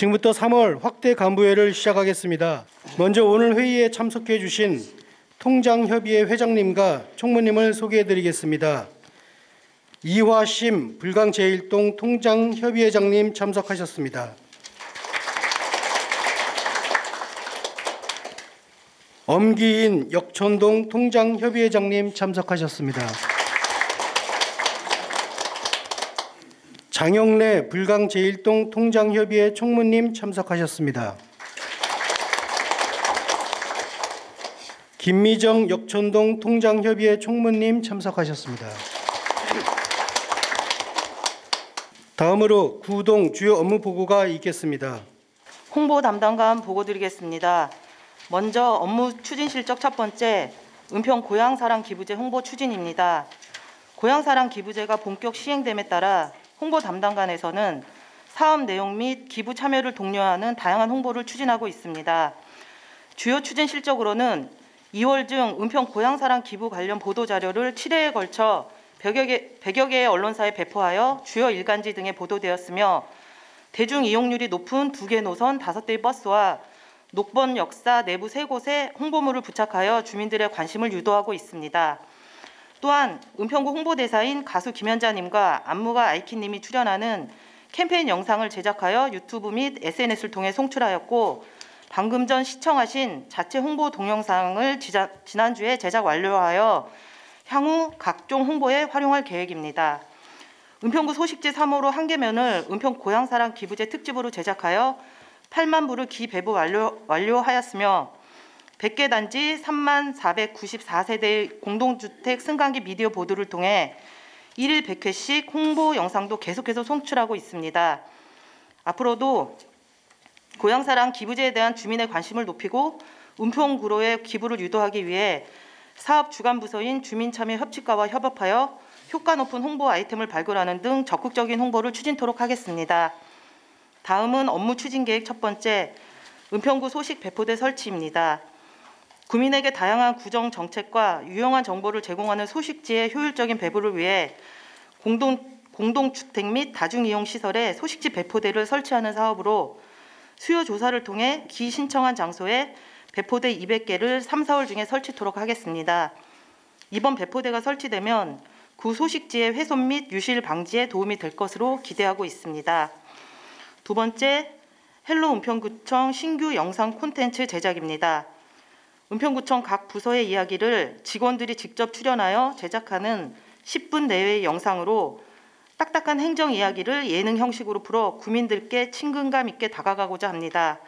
지금부터 3월 확대 간부회를 시작하겠습니다. 먼저 오늘 회의에 참석해 주신 통장협의회 회장님과 총무님을 소개해 드리겠습니다. 이화심 불광 제1동 통장협의회장님 참석하셨습니다. 엄기인 역촌동 통장협의회장님 참석하셨습니다. 장영래 불광 제1동 통장협의회 총무님 참석하셨습니다. 김미정 역촌동 통장협의회 총무님 참석하셨습니다. 다음으로 구동 주요 업무 보고가 있겠습니다. 홍보 담당관 보고 드리겠습니다. 먼저 업무 추진 실적 첫 번째, 은평 고향사랑 기부제 홍보 추진입니다. 고향사랑 기부제가 본격 시행됨에 따라 홍보 담당관에서는 사업 내용 및 기부 참여를 독려하는 다양한 홍보를 추진하고 있습니다. 주요 추진 실적으로는 2월 중 은평 고향사랑 기부 관련 보도자료를 7회에 걸쳐 100여 개의 언론사에 배포하여 주요 일간지 등에 보도되었으며 대중 이용률이 높은 2개 노선 5대의 버스와 녹번 역사 내부 3곳에 홍보물을 부착하여 주민들의 관심을 유도하고 있습니다. 또한 은평구 홍보대사인 가수 김현자님과 안무가 아이키님이 출연하는 캠페인 영상을 제작하여 유튜브 및 SNS를 통해 송출하였고 방금 전 시청하신 자체 홍보 동영상을 지난주에 제작 완료하여 향후 각종 홍보에 활용할 계획입니다. 은평구 소식지 3호로 한계면을 은평 고향사랑 기부제 특집으로 제작하여 8만 부를 기배부 완료하였으며 100개 단지 3만 494세대의 공동주택 승강기 미디어 보도를 통해 1일 100회씩 홍보 영상도 계속해서 송출하고 있습니다. 앞으로도 고향사랑 기부제에 대한 주민의 관심을 높이고 은평구로의 기부를 유도하기 위해 사업 주관 부서인 주민참여협치과와 협업하여 효과 높은 홍보 아이템을 발굴하는 등 적극적인 홍보를 추진토록 하겠습니다. 다음은 업무 추진 계획 첫 번째, 은평구 소식 배포대 설치입니다. 구민에게 다양한 구정 정책과 유용한 정보를 제공하는 소식지의 효율적인 배부를 위해 공동주택 및 다중이용시설에 소식지 배포대를 설치하는 사업으로 수요 조사를 통해 기 신청한 장소에 배포대 200개를 3, 4월 중에 설치토록 하겠습니다. 이번 배포대가 설치되면 구 소식지의 훼손 및 유실 방지에 도움이 될 것으로 기대하고 있습니다. 두 번째, 헬로 은평구청 신규 영상 콘텐츠 제작입니다. 은평구청 각 부서의 이야기를 직원들이 직접 출연하여 제작하는 10분 내외의 영상으로 딱딱한 행정 이야기를 예능 형식으로 풀어 구민들께 친근감 있게 다가가고자 합니다.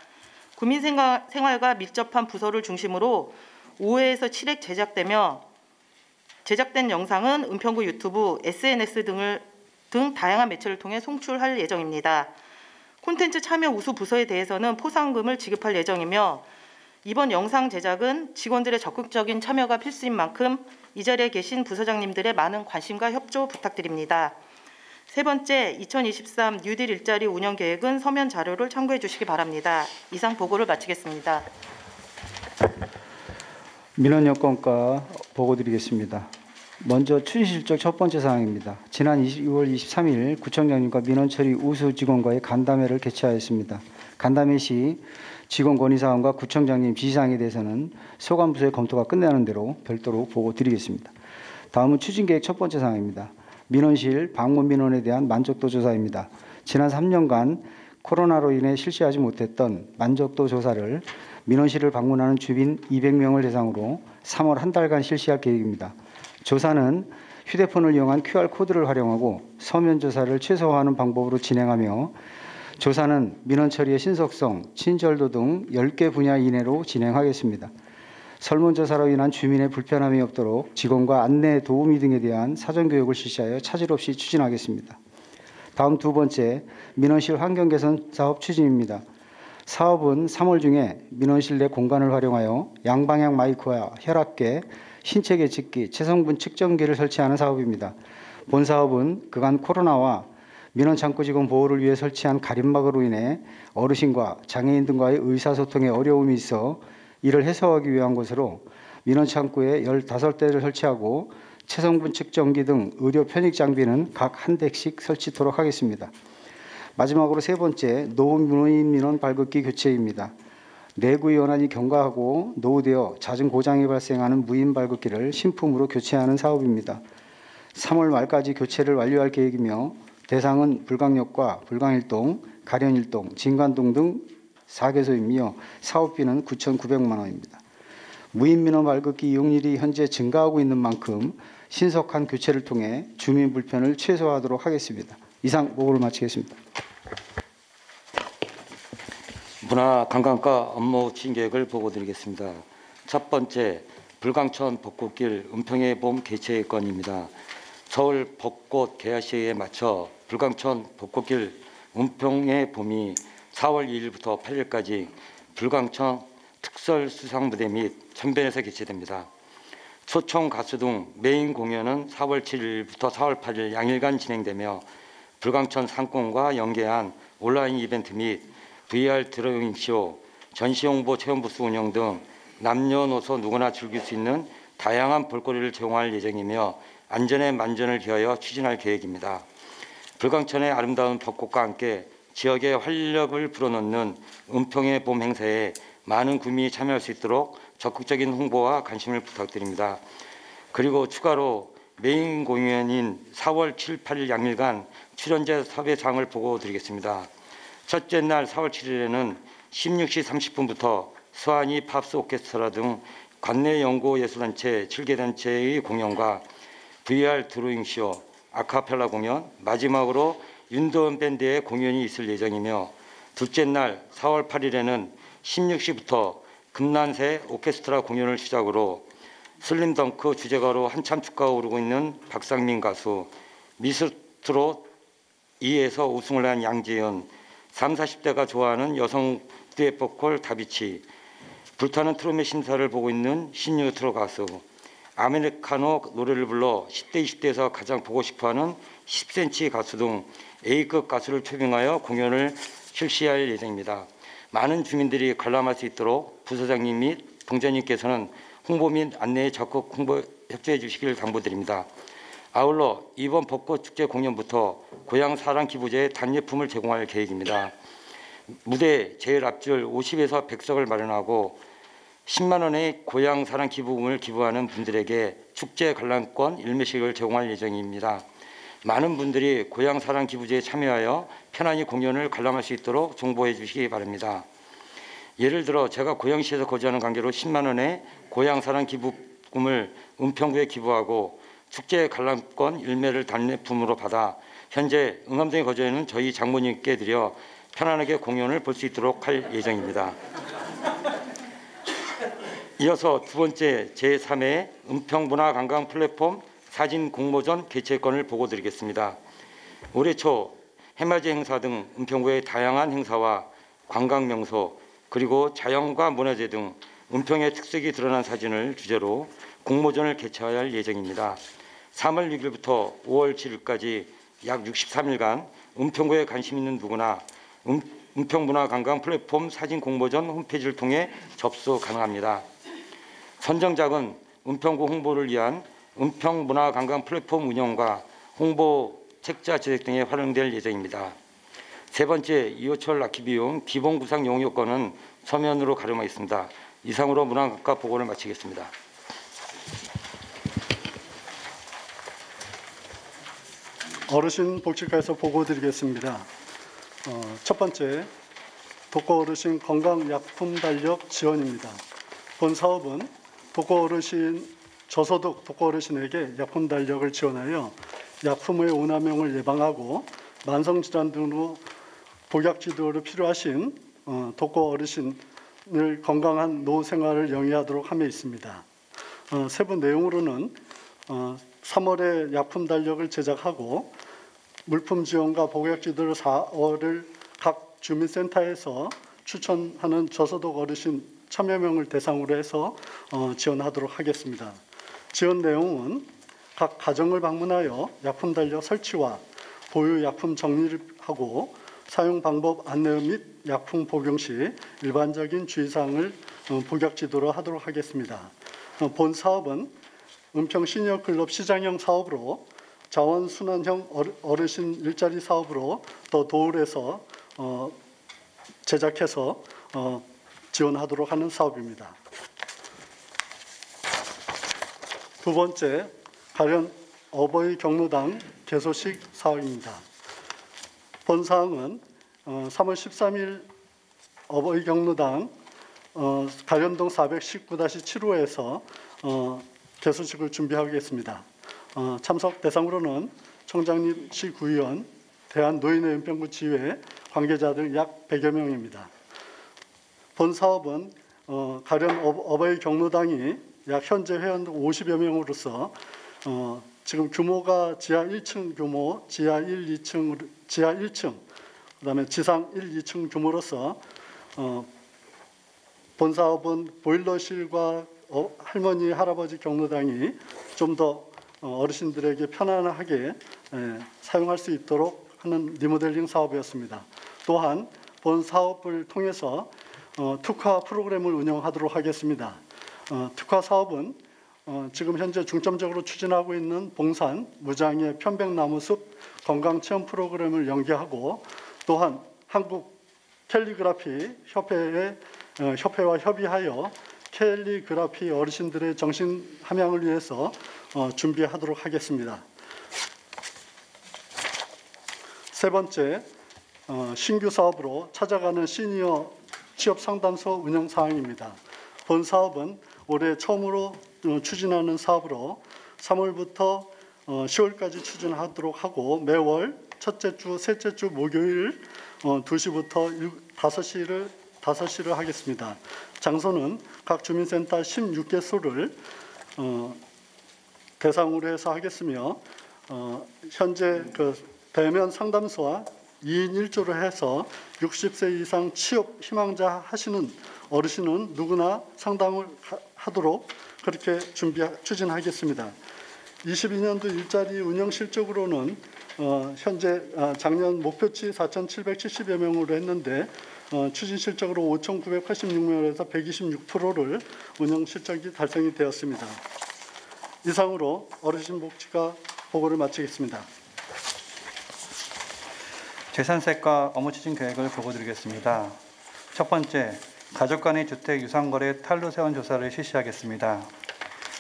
구민 생활과 밀접한 부서를 중심으로 5회에서 7회 제작되며 제작된 영상은 은평구 유튜브, SNS 등 다양한 매체를 통해 송출할 예정입니다. 콘텐츠 참여 우수 부서에 대해서는 포상금을 지급할 예정이며 이번 영상 제작은 직원들의 적극적인 참여가 필수인 만큼 이 자리에 계신 부서장님들의 많은 관심과 협조 부탁드립니다. 세 번째, 2023 뉴딜 일자리 운영 계획은 서면 자료를 참고해 주시기 바랍니다. 이상 보고를 마치겠습니다. 민원 여건과 보고 드리겠습니다. 먼저 추진 실적 첫 번째 사항입니다. 지난 2월 23일 구청장님과 민원 처리 우수 직원과의 간담회를 개최하였습니다. 간담회 시 직원 건의사항과 구청장님 지시사항에 대해서는 소관부서의 검토가 끝나는 대로 별도로 보고 드리겠습니다. 다음은 추진계획 첫 번째 사항입니다. 민원실 방문 민원에 대한 만족도 조사입니다. 지난 3년간 코로나로 인해 실시하지 못했던 만족도 조사를 민원실을 방문하는 주민 200명을 대상으로 3월 한 달간 실시할 계획입니다. 조사는 휴대폰을 이용한 QR코드를 활용하고 서면 조사를 최소화하는 방법으로 진행하며 조사는 민원 처리의 신속성, 친절도 등 10개 분야 이내로 진행하겠습니다. 설문조사로 인한 주민의 불편함이 없도록 직원과 안내, 도우미 등에 대한 사전교육을 실시하여 차질 없이 추진하겠습니다. 다음 두 번째, 민원실 환경 개선 사업 추진입니다. 사업은 3월 중에 민원실 내 공간을 활용하여 양방향 마이크와 혈압계, 신체 계측기, 체성분 측정기를 설치하는 사업입니다. 본 사업은 그간 코로나와 민원 창구 직원 보호를 위해 설치한 가림막으로 인해 어르신과 장애인 등과의 의사소통에 어려움이 있어 이를 해소하기 위한 것으로 민원 창구에 15대를 설치하고 체성분 측정기 등 의료 편익 장비는 각 한 대씩 설치토록 하겠습니다. 마지막으로 세 번째, 노무인 민원 발급기 교체입니다. 내구의 원한이 경과하고 노후되어 잦은 고장이 발생하는 무인 발급기를 신품으로 교체하는 사업입니다. 3월 말까지 교체를 완료할 계획이며 대상은 불강역과 불강일동, 가련일동, 진관동 등 4개소이며 사업비는 9,900만 원입니다. 무인 민원 발급기 이용률이 현재 증가하고 있는 만큼 신속한 교체를 통해 주민 불편을 최소화하도록 하겠습니다. 이상 보고를 마치겠습니다. 문화관광과 업무 추진 계획을 보고드리겠습니다. 첫 번째, 불광천 벚꽃길 은평의 봄 개최 건입니다. 서울 벚꽃 개화 시에 맞춰 불광천 벚꽃길 은평의 봄이 4월 2일부터 8일까지 불광천 특설 수상무대 및 천변에서 개최됩니다. 초청 가수 등 메인 공연은 4월 7일부터 4월 8일 양일간 진행되며 불광천 상권과 연계한 온라인 이벤트 및 VR 드로잉 쇼, 전시 홍보 체험 부스 운영 등 남녀노소 누구나 즐길 수 있는 다양한 볼거리를 제공할 예정이며 안전에 만전을 기하여 추진할 계획입니다. 불광천의 아름다운 벚꽃과 함께 지역에 활력을 불어넣는 은평의 봄 행사에 많은 구민이 참여할 수 있도록 적극적인 홍보와 관심을 부탁드립니다. 그리고 추가로 메인 공연인 4월 7, 8일 양일간 출연자 섭외사항을 보고드리겠습니다. 첫째 날 4월 7일에는 16시 30분부터 스와니 팝스 오케스트라 등 관내 연고 예술단체 7개 단체의 공연과 VR 드로잉쇼, 아카펠라 공연, 마지막으로 윤도현 밴드의 공연이 있을 예정이며 둘째 날 4월 8일에는 16시부터 금난새 오케스트라 공연을 시작으로 슬림덩크 주제가로 한참 축가가 오르고 있는 박상민 가수, 미스트롯 2에서 우승을 한 양재현, 30, 40대가 좋아하는 여성 듀엣 보컬 다비치, 불타는 트롯의 심사를 보고 있는 신유트로 가수, 아메리카노 노래를 불러 10대, 20대에서 가장 보고 싶어하는 10cm 가수 등 A급 가수를 초빙하여 공연을 실시할 예정입니다. 많은 주민들이 관람할 수 있도록 부서장님 및 동장님께서는 홍보 및 안내에 적극 협조해 주시길 당부드립니다. 아울러 이번 벚꽃축제 공연부터 고향 사랑 기부제에 단예품을 제공할 계획입니다. 무대 제일 앞줄 50에서 100석을 마련하고 10만 원의 고향 사랑 기부금을 기부하는 분들에게 축제 관람권 1매씩을 제공할 예정입니다. 많은 분들이 고향 사랑 기부제에 참여하여 편안히 공연을 관람할 수 있도록 정보해 주시기 바랍니다. 예를 들어 제가 고양시에서 거주하는 관계로 10만 원의 고향 사랑 기부금을 은평구에 기부하고 축제 관람권 1매를 단례품으로 받아 현재 응암동에 거주해 있는 저희 장모님께 드려 편안하게 공연을 볼 수 있도록 할 예정입니다. 이어서 두 번째 제3회 은평문화관광 플랫폼 사진 공모전 개최권을 보고드리겠습니다. 올해 초 해맞이 행사 등 은평구의 다양한 행사와 관광명소 그리고 자연과 문화재 등 은평의 특색이 드러난 사진을 주제로 공모전을 개최할 예정입니다. 3월 6일부터 5월 7일까지 약 63일간 은평구에 관심 있는 누구나 은평문화관광 플랫폼 사진 공모전 홈페이지를 통해 접수 가능합니다. 선정작은 은평구 홍보를 위한 은평문화관광 플랫폼 운영과 홍보 책자 제작 등에 활용될 예정입니다. 세 번째, 이호철 낙희비용 기본 구상 용역 요건은 서면으로 가름하겠습니다. 이상으로 문화관광과 보고를 마치겠습니다. 어르신 복지과에서 보고드리겠습니다. 첫 번째, 독거 어르신 건강약품 달력 지원입니다. 본 사업은 독거 어르신 저소득 독거 어르신에게 약품 달력을 지원하여 약품의 오남용을 예방하고 만성질환 등으로 복약지도로 필요하신 독거 어르신을 건강한 노후 생활을 영위하도록 함에 있습니다. 세부 내용으로는 3월에 약품 달력을 제작하고 물품 지원과 복약지도를 4월을 각 주민센터에서 추천하는 저소득 어르신 1000여 명을 대상으로 해서 지원하도록 하겠습니다. 지원 내용은 각 가정을 방문하여 약품 달력 설치와 보유 약품 정리를 하고 사용 방법 안내 및 약품 복용 시 일반적인 주의사항을 복약지도로 하도록 하겠습니다. 본 사업은 은평 시니어클럽 시장형 사업으로 자원순환형 어르신 일자리 사업으로 또 도울에서 제작해서 지원하도록 하는 사업입니다. 두 번째, 가련 어버이 경로당 개소식 사항입니다. 본 사항은 3월 13일 어버이 경로당 가련동 419-7호에서 개소식을 준비하겠습니다. 참석 대상으로는 청장님, 시구의원, 대한노인의 연평구 지회 관계자들 약 100여 명입니다. 본 사업은 가련 어버이 경로당이 약 현재 회원 50여 명으로서 지금 규모가 지하 1층 규모, 지하 1층, 그다음에 지상 1, 2층 규모로서 본 사업은 보일러실과 할머니, 할아버지 경로당이 좀 더 어르신들에게 편안하게 사용할 수 있도록 하는 리모델링 사업이었습니다. 또한 본 사업을 통해서 특화 프로그램을 운영하도록 하겠습니다. 특화 사업은 지금 현재 중점적으로 추진하고 있는 봉산, 무장의 편백나무숲 건강체험 프로그램을 연계하고 또한 한국 캘리그라피 협회와 협의하여 캘리그라피 어르신들의 정신 함양을 위해서 준비하도록 하겠습니다. 세 번째, 신규 사업으로 찾아가는 시니어 취업 상담소 운영 사항입니다. 본 사업은 올해 처음으로 추진하는 사업으로 3월부터 10월까지 추진하도록 하고 매월 첫째 주, 셋째 주 목요일 2시부터 5시를 하겠습니다. 장소는 각 주민센터 16개소를 대상으로 해서 하겠으며 현재 대면 상담소와 2인 1조로 해서 60세 이상 취업 희망자 하시는 어르신은 누구나 상담을 하도록 그렇게 추진하겠습니다. 22년도 일자리 운영 실적으로는 현재 작년 목표치 4,770여 명으로 했는데 추진 실적으로 5,986명에서 126%를 운영 실적이 달성이 되었습니다. 이상으로 어르신 복지과 보고를 마치겠습니다. 재산세과 업무 추진 계획을 보고드리겠습니다. 첫 번째, 가족 간의 주택 유상거래 탈루 세원 조사를 실시하겠습니다.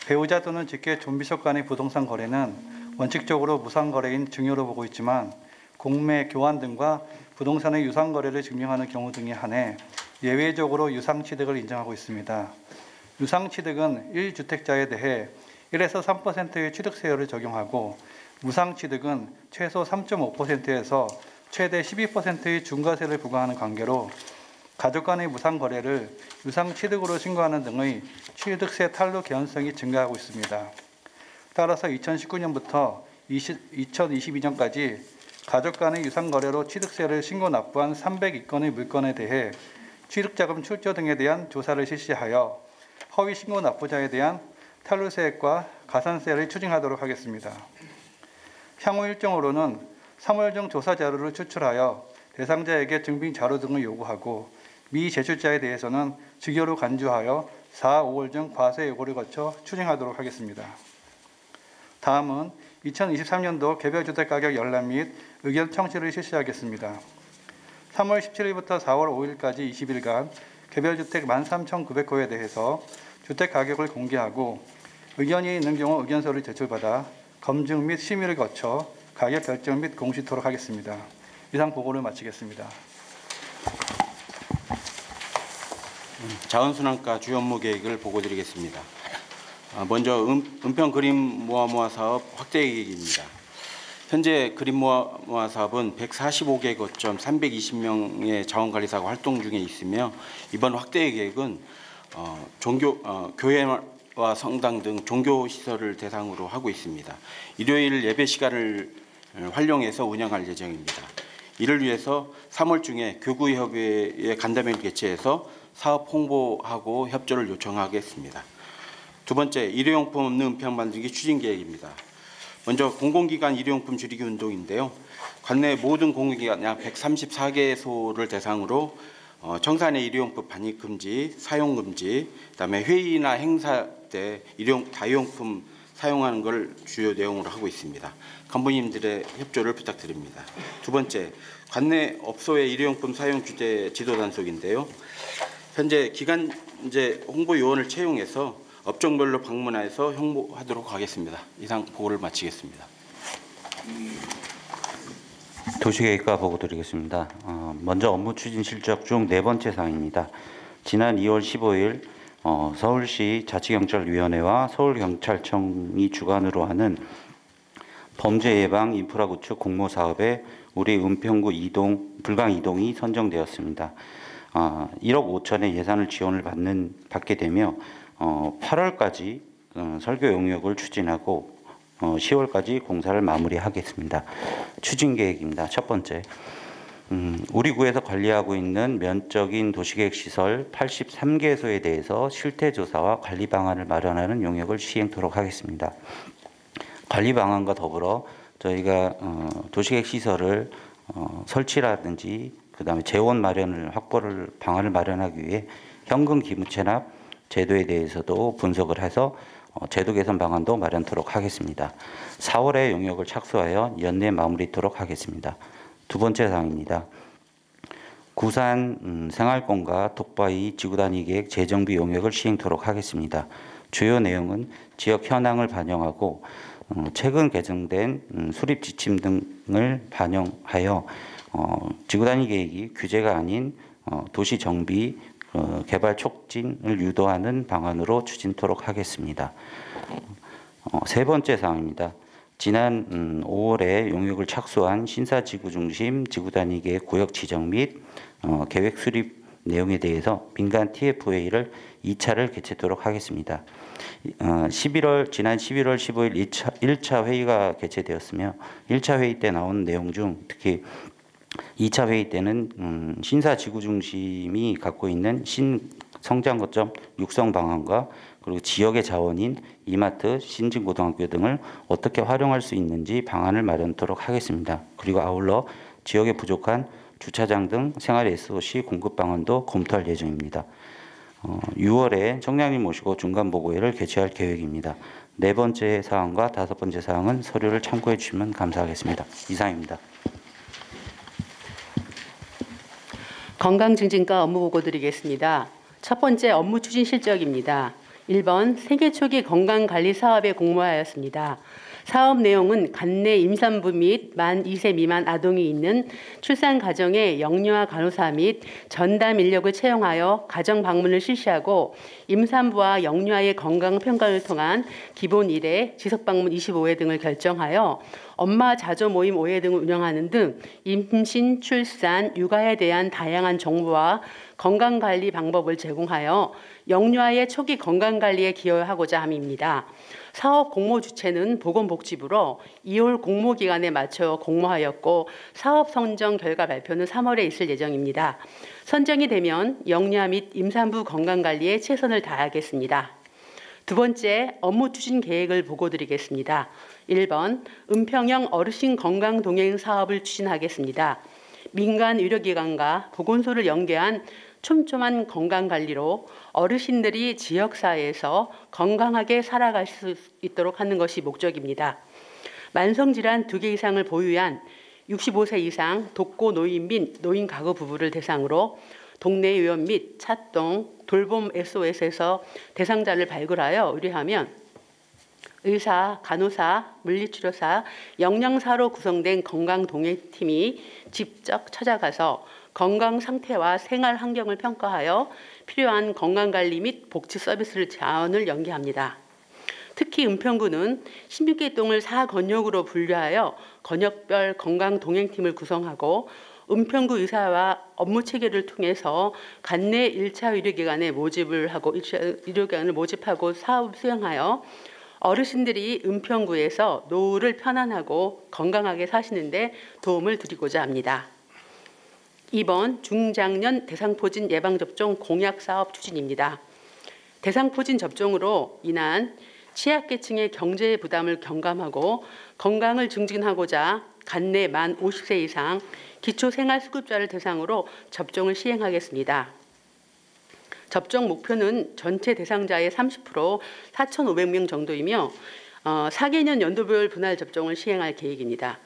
배우자 또는 직계 좀비속 간의 부동산 거래는 원칙적으로 무상거래인 증여로 보고 있지만 공매, 교환 등과 부동산의 유상거래를 증명하는 경우 등에 한해 예외적으로 유상취득을 인정하고 있습니다. 유상취득은 1주택자에 대해 1에서 3%의 취득세율을 적용하고 무상취득은 최소 3.5%에서 최대 12%의 중과세를 부과하는 관계로 가족 간의 무상거래를 유상취득으로 신고하는 등의 취득세 탈루 개연성이 증가하고 있습니다. 따라서 2019년부터 2022년까지 가족 간의 유상거래로 취득세를 신고 납부한 302건의 물건에 대해 취득자금 출처 등에 대한 조사를 실시하여 허위 신고 납부자에 대한 탈루세액과 가산세를 추징하도록 하겠습니다. 향후 일정으로는 3월 중 조사 자료를 추출하여 대상자에게 증빙 자료 등을 요구하고 미제출자에 대해서는 증여로 간주하여 4, 5월 중 과세 요구를 거쳐 추징하도록 하겠습니다. 다음은 2023년도 개별주택 가격 열람 및 의견 청취를 실시하겠습니다. 3월 17일부터 4월 5일까지 20일간 개별주택 13,900호에 대해서 주택 가격을 공개하고 의견이 있는 경우 의견서를 제출받아 검증 및 심의를 거쳐 가격 결정 및 공시토록 하겠습니다. 이상 보고를 마치겠습니다. 자원순환과 주요 업무 계획을 보고드리겠습니다. 먼저 은평 그림 모아모아 사업 확대 계획입니다. 현재 그림 모아모아 사업은 145개 거점 320명의 자원관리사가 활동 중에 있으며 이번 확대 계획은 교회와 성당 등 종교 시설을 대상으로 하고 있습니다. 일요일 예배 시간을 활용해서 운영할 예정입니다. 이를 위해서 3월 중에 교구협의회 간담회를 개최해서 사업 홍보하고 협조를 요청하겠습니다. 두 번째, 일회용품 없는 은평 만들기 추진 계획입니다. 먼저 공공기관 일회용품 줄이기 운동인데요. 관내 모든 공공기관 약 134개소를 대상으로 청산의 일회용품 반입 금지, 사용 금지, 그다음에 회의나 행사 때 다용품 사용하는 걸 주요 내용으로 하고 있습니다. 간부님들의 협조를 부탁드립니다. 두 번째, 관내 업소의 일회용품 사용 규제 지도 단속인데요. 현재 기간제 홍보요원을 채용해서 업종별로 방문해서 홍보하도록 하겠습니다. 이상 보고를 마치겠습니다. 도시계획과 보고 드리겠습니다. 먼저 업무 추진 실적 중 네 번째 사항입니다. 지난 2월 15일 서울시 자치경찰위원회와 서울경찰청이 주관으로 하는 범죄 예방 인프라 구축 공모 사업에 우리 은평구 불강 이동이 선정되었습니다. 1억 5천의 예산을 받게 되며 8월까지 설교 용역을 추진하고 10월까지 공사를 마무리하겠습니다. 추진 계획입니다. 첫 번째, 우리 구에서 관리하고 있는 면적인 도시계획 시설 83개소에 대해서 실태 조사와 관리 방안을 마련하는 용역을 시행토록 하겠습니다. 관리 방안과 더불어 저희가 도시계획 시설을 설치라든지 그다음에 재원 마련을 방안을 마련하기 위해 현금 기부 체납 제도에 대해서도 분석을 해서 제도 개선 방안도 마련토록 하겠습니다. 4월에 용역을 착수하여 연내 마무리토록 하겠습니다. 두 번째 사항입니다. 구산 생활권과 독바위 지구단위 계획 재정비 용역을 시행토록 하겠습니다. 주요 내용은 지역 현황을 반영하고 최근 개정된 수립 지침 등을 반영하여 지구단위 계획이 규제가 아닌 도시 정비 개발 촉진을 유도하는 방안으로 추진토록 하겠습니다. 세 번째 사항입니다. 지난 5월에 용역을 착수한 신사지구 중심 지구단위 계획 구역 지정 및 계획 수립 내용에 대해서 민간 TF회의를 2차를 개최토록 하겠습니다. 지난 11월 15일 1차 회의가 개최되었으며 1차 회의 때 나온 내용 중 특히 2차 회의 때는 신사지구 중심이 갖고 있는 신성장 거점 육성 방안과 그리고 지역의 자원인 이마트, 신진고등학교 등을 어떻게 활용할 수 있는지 방안을 마련토록 하겠습니다. 그리고 아울러 지역에 부족한 주차장 등 생활 SOC 공급 방안도 검토할 예정입니다. 6월에 청량리 모시고 중간 보고회를 개최할 계획입니다. 네 번째 사항과 다섯 번째 사항은 서류를 참고해 주시면 감사하겠습니다. 이상입니다. 건강증진과 업무 보고 드리겠습니다. 첫 번째 업무 추진 실적입니다. 1번 생애 초기 건강관리 사업에 공모하였습니다. 사업 내용은 관내 임산부 및 만 2세 미만 아동이 있는 출산 가정의 영유아 간호사 및 전담 인력을 채용하여 가정 방문을 실시하고 임산부와 영유아의 건강 평가를 통한 기본 1회, 지속 방문 25회 등을 결정하여 엄마 자조 모임 5회 등을 운영하는 등 임신, 출산, 육아에 대한 다양한 정보와 건강관리 방법을 제공하여 영유아의 초기 건강관리에 기여하고자 함입니다. 사업 공모 주체는 보건복지부로 2월 공모기간에 맞춰 공모하였고 사업 선정 결과 발표는 3월에 있을 예정입니다. 선정이 되면 영유아 및 임산부 건강관리에 최선을 다하겠습니다. 두 번째, 업무 추진 계획을 보고 드리겠습니다. 1번, 은평형 어르신 건강 동행 사업을 추진하겠습니다. 민간 의료기관과 보건소를 연계한 촘촘한 건강관리로 어르신들이 지역사회에서 건강하게 살아갈 수 있도록 하는 것이 목적입니다. 만성질환 2개 이상을 보유한 65세 이상 독거 노인 및 노인 가구 부부를 대상으로 동네 의원 및 차동, 돌봄 SOS에서 대상자를 발굴하여 의뢰하면 의사, 간호사, 물리치료사, 영양사로 구성된 건강동행팀이 직접 찾아가서 건강 상태와 생활 환경을 평가하여 필요한 건강관리 및 복지 서비스를 자원을 연계합니다. 특히 은평구는 16개 동을 4건역으로 분류하여 건역별 건강동행팀을 구성하고 은평구 의사와 업무 체계를 통해서 관내 1차 의료기관에 의료기관을 모집하고 사업 수행하여 어르신들이 은평구에서 노후를 편안하고 건강하게 사시는데 도움을 드리고자 합니다. 2번 중장년 대상포진 예방접종 공약사업 추진입니다. 대상포진 접종으로 인한 취약계층의 경제 부담을 경감하고 건강을 증진하고자 관내 만 50세 이상 기초생활수급자를 대상으로 접종을 시행하겠습니다. 접종 목표는 전체 대상자의 30% 4,500명 정도이며 4개년 연도별 분할 접종을 시행할 계획입니다.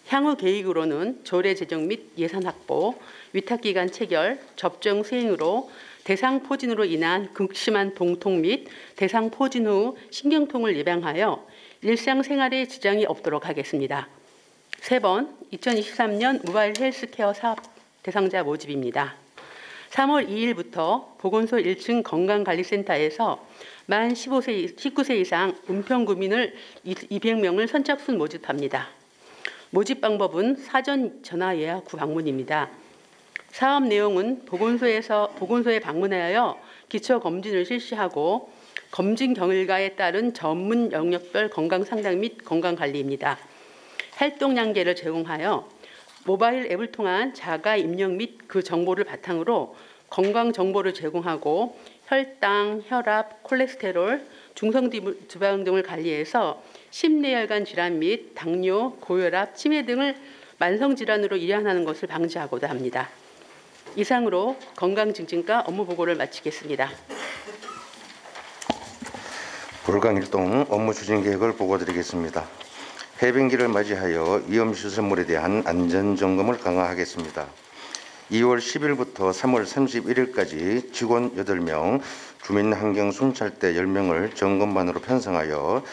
향후 계획으로는 조례 제정 및 예산 확보, 위탁기간 체결, 접종 수행으로 대상 포진으로 인한 극심한 동통 및 대상 포진 후 신경통을 예방하여 일상생활에 지장이 없도록 하겠습니다. 3번 2023년 모바일 헬스케어 사업 대상자 모집입니다. 3월 2일부터 보건소 1층 건강관리센터에서 만 19세 이상 은평구민을 200명을 선착순 모집합니다. 모집 방법은 사전 전화 예약 후 방문입니다. 사업 내용은 보건소에 방문하여 기초 검진을 실시하고 검진 결과에 따른 전문 영역별 건강 상담 및 건강 관리입니다. 활동 양계를 제공하여 모바일 앱을 통한 자가 입력 및 그 정보를 바탕으로 건강 정보를 제공하고 혈당, 혈압, 콜레스테롤, 중성지방 등을 관리해서 심내혈관 질환 및 당뇨, 고혈압, 치매 등을 만성질환으로 이완하는 것을 방지하고자 합니다. 이상으로 건강증진과 업무 보고를 마치겠습니다. 불광일동 업무 추진 계획을 보고드리겠습니다. 해변기를 맞이하여 위험시설물에 대한 안전점검을 강화하겠습니다. 2월 10일부터 3월 31일까지 직원 8명, 주민환경순찰대 10명을 점검반으로 편성하여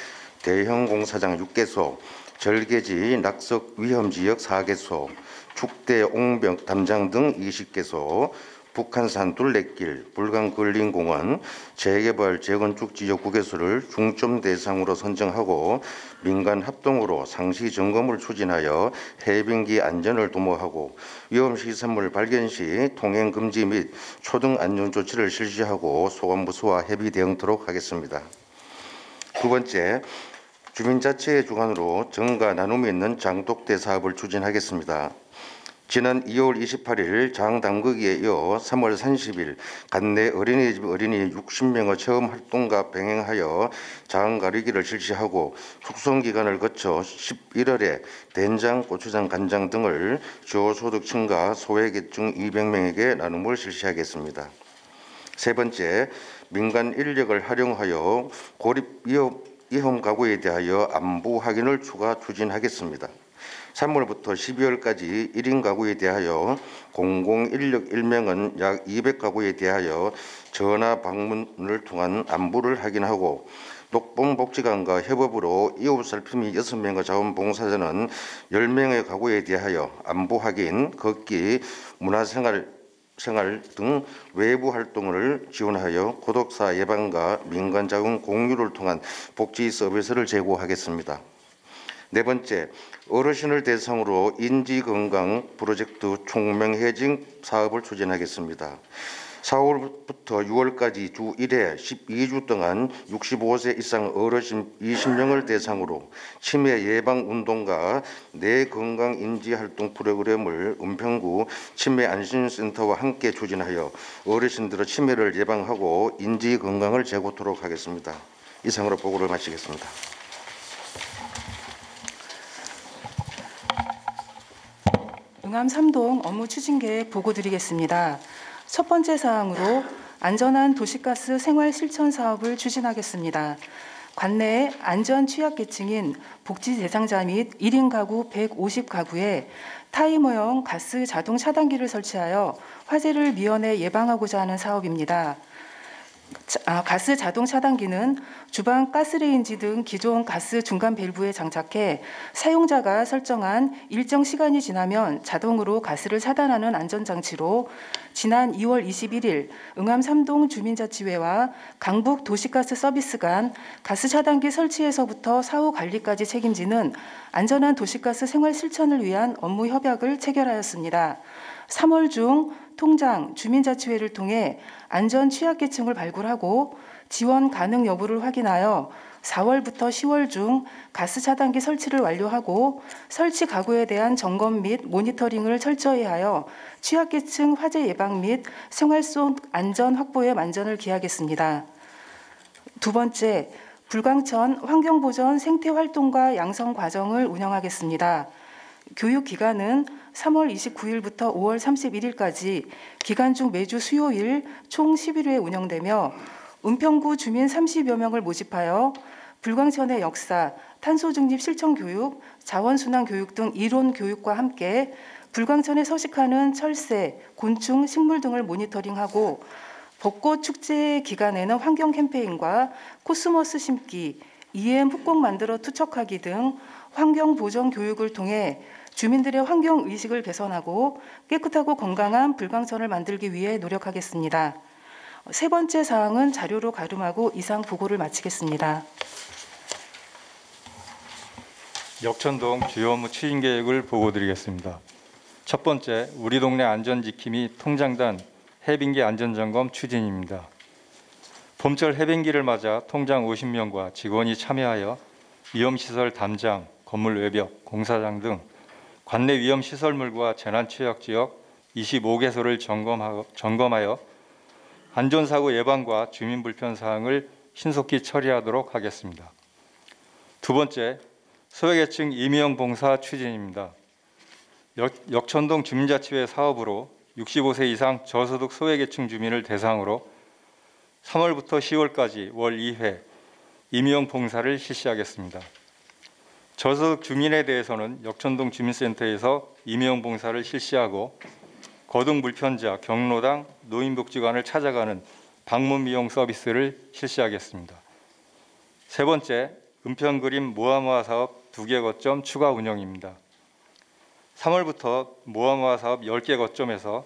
대형 공사장 6개소, 절개지 낙석 위험지역 4개소, 축대 옹벽 담장 등 20개소, 북한산 둘레길, 불광근린공원, 재개발 재건축 지역 9개소를 중점 대상으로 선정하고 민간 합동으로 상시 점검을 추진하여 해변기 안전을 도모하고 위험시설물 발견 시 통행 금지 및 초등 안전 조치를 실시하고 소관부서와 협의 대응토록 하겠습니다. 두 번째, 주민자치의 주관으로 정가 나눔이 있는 장독대 사업을 추진하겠습니다. 지난 2월 28일 장담극에 이어 3월 30일 관내 어린이집 어린이 60명의 체험 활동과 병행하여 장 가리기를 실시하고 숙성기간을 거쳐 11월에 된장, 고추장, 간장 등을 저소득층과 소외계층 200명에게 나눔을 실시하겠습니다. 세 번째, 민간 인력을 활용하여 고립 위험 가구에 대하여 안부 확인을 추가 추진하겠습니다. 3월부터 12월까지 1인 가구에 대하여 공공인력 1명은 약 200가구에 대하여 전화 방문을 통한 안부를 확인하고 녹봉복지관과 협업으로 이웃 살핌이 6명의 자원봉사자는 10명의 가구에 대하여 안부 확인, 걷기, 문화생활 등 외부 활동을 지원하여 고독사 예방과 민간자원 공유를 통한 복지 서비스를 제공하겠습니다. 네 번째, 어르신을 대상으로 인지건강 프로젝트 총명해진 사업을 추진하겠습니다. 4월부터 6월까지 주 1회 12주 동안 65세 이상 어르신 20명을 대상으로 치매 예방 운동과 뇌 건강 인지 활동 프로그램을 은평구 치매 안심센터와 함께 추진하여 어르신들의 치매를 예방하고 인지 건강을 제고토록 하겠습니다. 이상으로 보고를 마치겠습니다. 응암 3동 업무 추진 계획 보고 드리겠습니다. 첫 번째 사항으로 안전한 도시가스 생활 실천 사업을 추진하겠습니다. 관내의 안전 취약계층인 복지 대상자 및 1인 가구 150가구에 타이머형 가스 자동 차단기를 설치하여 화재를 미연에 예방하고자 하는 사업입니다. 가스 자동 차단기는 주방 가스레인지 등 기존 가스 중간 밸브에 장착해 사용자가 설정한 일정 시간이 지나면 자동으로 가스를 차단하는 안전장치로 지난 2월 21일 응암 3동 주민자치회와 강북 도시가스 서비스 간 가스 차단기 설치에서부터 사후 관리까지 책임지는 안전한 도시가스 생활 실천을 위한 업무 협약을 체결하였습니다. 3월 중 통장, 주민자치회를 통해 안전 취약계층을 발굴하고 지원 가능 여부를 확인하여 4월부터 10월 중 가스 차단기 설치를 완료하고 설치 가구에 대한 점검 및 모니터링을 철저히 하여 취약계층 화재 예방 및 생활 속 안전 확보에 만전을 기하겠습니다. 두 번째, 불광천 환경보전 생태활동과 양성 과정을 운영하겠습니다. 교육기간은 3월 29일부터 5월 31일까지 기간 중 매주 수요일 총 11회 운영되며 은평구 주민 30여 명을 모집하여 불광천의 역사, 탄소 중립 실천 교육, 자원 순환 교육 등 이론 교육과 함께 불광천에 서식하는 철새, 곤충, 식물 등을 모니터링하고 벚꽃 축제 기간에는 환경 캠페인과 코스모스 심기, EM 훅곡 만들어 투척하기 등 환경 보전 교육을 통해 주민들의 환경 의식을 개선하고 깨끗하고 건강한 불광천을 만들기 위해 노력하겠습니다. 세 번째 사항은 자료로 가름하고 이상 보고를 마치겠습니다. 역천동 주요 업무 추진 계획을 보고드리겠습니다. 첫 번째, 우리 동네 안전지킴이 통장단 해빙기 안전점검 추진입니다. 봄철 해빙기를 맞아 통장 50명과 직원이 참여하여 위험시설 담장, 건물 외벽, 공사장 등 관내 위험시설물과 재난취약지역 25개소를 점검하여 안전사고 예방과 주민 불편 사항을 신속히 처리하도록 하겠습니다. 두 번째, 소외계층 임의형 봉사 추진입니다. 역천동 주민자치회 사업으로 65세 이상 저소득 소외계층 주민을 대상으로 3월부터 10월까지 월 2회 임의형 봉사를 실시하겠습니다. 저소득 주민에 대해서는 역천동 주민센터에서 임의형 봉사를 실시하고 거동 불편자, 경로당, 노인복지관을 찾아가는 방문 미용 서비스를 실시하겠습니다. 세 번째, 은평그림 모아모아 사업 2개 거점 추가 운영입니다. 3월부터 모아모아 사업 10개 거점에서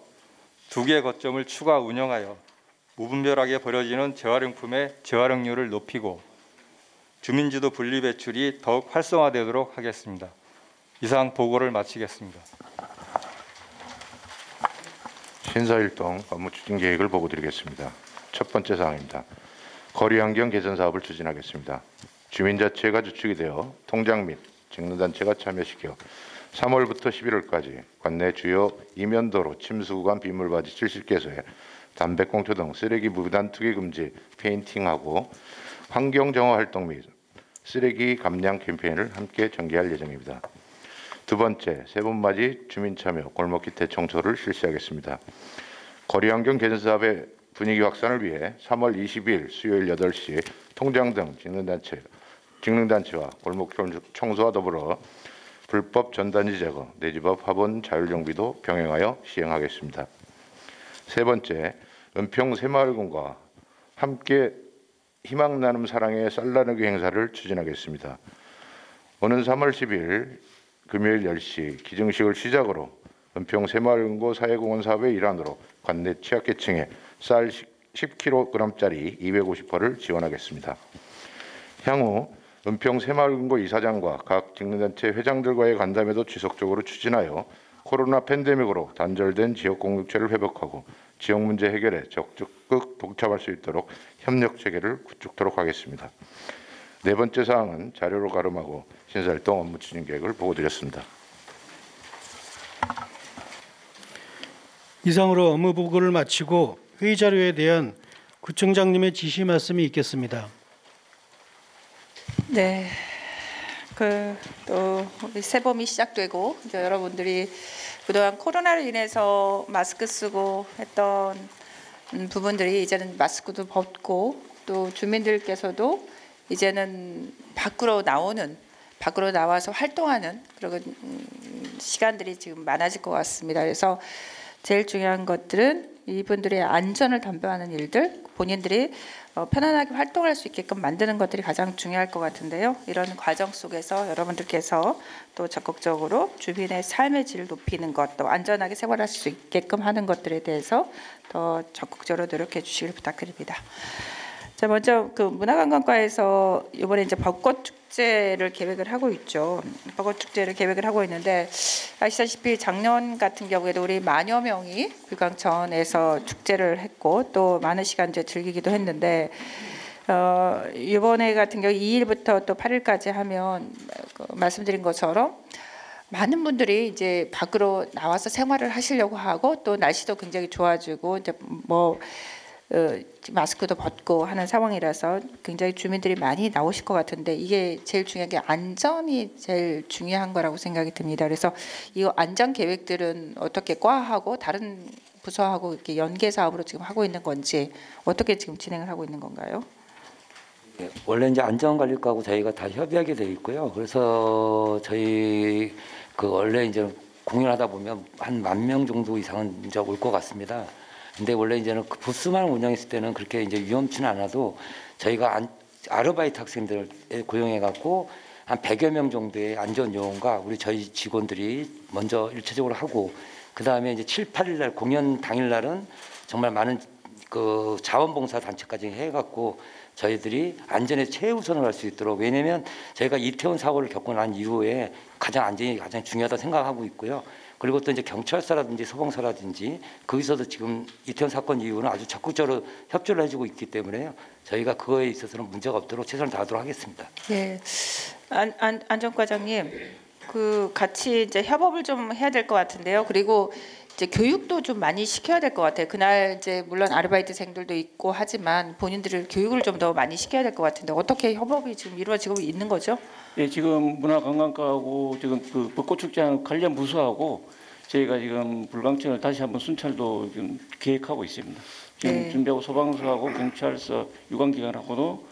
2개 거점을 추가 운영하여 무분별하게 버려지는 재활용품의 재활용률을 높이고 주민주도 분리배출이 더욱 활성화되도록 하겠습니다. 이상 보고를 마치겠습니다. 신사일동 업무 추진 계획을 보고드리겠습니다. 첫 번째 사항입니다. 거리환경 개선 사업을 추진하겠습니다. 주민자치회가 주축이 되어 통장 및 직능단체가 참여시켜 3월부터 11월까지 관내 주요 이면도로 침수구간 빗물바지 70개소에 담배꽁초 등 쓰레기 무단 투기 금지 페인팅하고 환경정화 활동 및 쓰레기 감량 캠페인을 함께 전개할 예정입니다. 두 번째, 세번맞이 주민참여 골목길 대청소를 실시하겠습니다. 거리환경 개선 사업의 분위기 확산을 위해 3월 20일 수요일 8시 통장 등 직능단체와 골목 청소와 더불어 불법 전단지 제거, 내집업 화분 자율정비도 병행하여 시행하겠습니다. 세 번째, 은평 새마을군과 함께 희망 나눔 사랑의 쌀 나누기 행사를 추진하겠습니다. 오는 3월 10일 금요일 10시 기증식을 시작으로 은평 새마을금고 사회공헌 사업의 일환으로 관내 취약계층에 쌀 10kg짜리 250포를 지원하겠습니다. 향후 은평 새마을금고 이사장과 각 직능단체 회장들과의 간담회도 지속적으로 추진하여 코로나 팬데믹으로 단절된 지역 공동체를 회복하고 지역 문제 해결에 적극 동참할 수 있도록 협력 체계를 구축토록 하겠습니다. 네 번째 사항은 자료로 가름하고 신사일동 업무 추진 계획을 보고드렸습니다. 이상으로 업무 보고를 마치고 회의 자료에 대한 구청장님의 지시 말씀이 있겠습니다. 네, 또 우리 새봄이 시작되고 이제 여러분들이 그동안 코로나로 인해서 마스크 쓰고 했던 부분들이 이제는 마스크도 벗고 또 주민들께서도 이제는 밖으로 나와서 활동하는 그런 시간들이 지금 많아질 것 같습니다. 그래서 제일 중요한 것들은 이분들의 안전을 담보하는 일들, 본인들이 편안하게 활동할 수 있게끔 만드는 것들이 가장 중요할 것 같은데요. 이런 과정 속에서 여러분들께서 또 적극적으로 주민의 삶의 질을 높이는 것, 또 안전하게 생활할 수 있게끔 하는 것들에 대해서 더 적극적으로 노력해 주시길 부탁드립니다. 자, 먼저 그 문화관광과에서 이번에 이제 벚꽃 축제를 계획을 하고 있죠. 벚꽃 축제를 계획을 하고 있는데 아시다시피 작년 같은 경우에도 우리 만여 명이 불광천에서 축제를 했고 또 많은 시간 이제 즐기기도 했는데 이번에 같은 경우 2일부터 또 8일까지 하면 말씀드린 것처럼 많은 분들이 이제 밖으로 나와서 생활을 하시려고 하고 또 날씨도 굉장히 좋아지고 이제 마스크도 벗고 하는 상황이라서 굉장히 주민들이 많이 나오실 것 같은데 이게 제일 중요한 게 안전이 제일 중요한 거라고 생각이 듭니다. 그래서 이 안전 계획들은 어떻게 과하고 다른 부서하고 이렇게 연계 사업으로 지금 하고 있는 건지 어떻게 지금 진행을 하고 있는 건가요? 원래 이제 안전관리과하고 저희가 다 협의하게 돼 있고요. 그래서 저희 그 원래 이제 공연하다 보면 한 10,000명 정도 이상은 이제 올 것 같습니다. 근데 원래 이제는 그 부스만 운영했을 때는 그렇게 이제 위험치는 않아도 저희가 아르바이트 학생들 고용해 갖고 한 100여 명 정도의 안전 요원과 저희 직원들이 먼저 일차적으로 하고, 그 다음에 이제 7, 8일 날 공연 당일 날은 정말 많은 그 자원봉사 단체까지 해갖고 저희들이 안전에 최우선을 할 수 있도록, 왜냐하면 저희가 이태원 사고를 겪고 난 이후에 안전이 가장 중요하다고 생각하고 있고요. 그리고 또 이제 경찰서라든지 소방서라든지 거기서도 지금 이태원 사건 이후는 아주 적극적으로 협조를 해주고 있기 때문에요. 저희가 그거에 있어서는 문제가 없도록 최선을 다하도록 하겠습니다. 네, 안전과장님, 그 같이 이제 협업을 좀 해야 될 것 같은데요. 그리고 이제 교육도 좀 많이 시켜야 될 것 같아요. 그날 이제 물론 아르바이트생들도 있고 하지만 본인들을 교육을 좀 더 많이 시켜야 될 것 같은데 어떻게 협업이 지금 이루어지고 있는 거죠? 네, 지금 문화관광과하고 지금 그 벚꽃축제하고 관련 부서하고 저희가 지금 불광천을 다시 한번 순찰도 지금 계획하고 있습니다. 지금 네. 준비하고 소방서하고 경찰서 유관기관하고도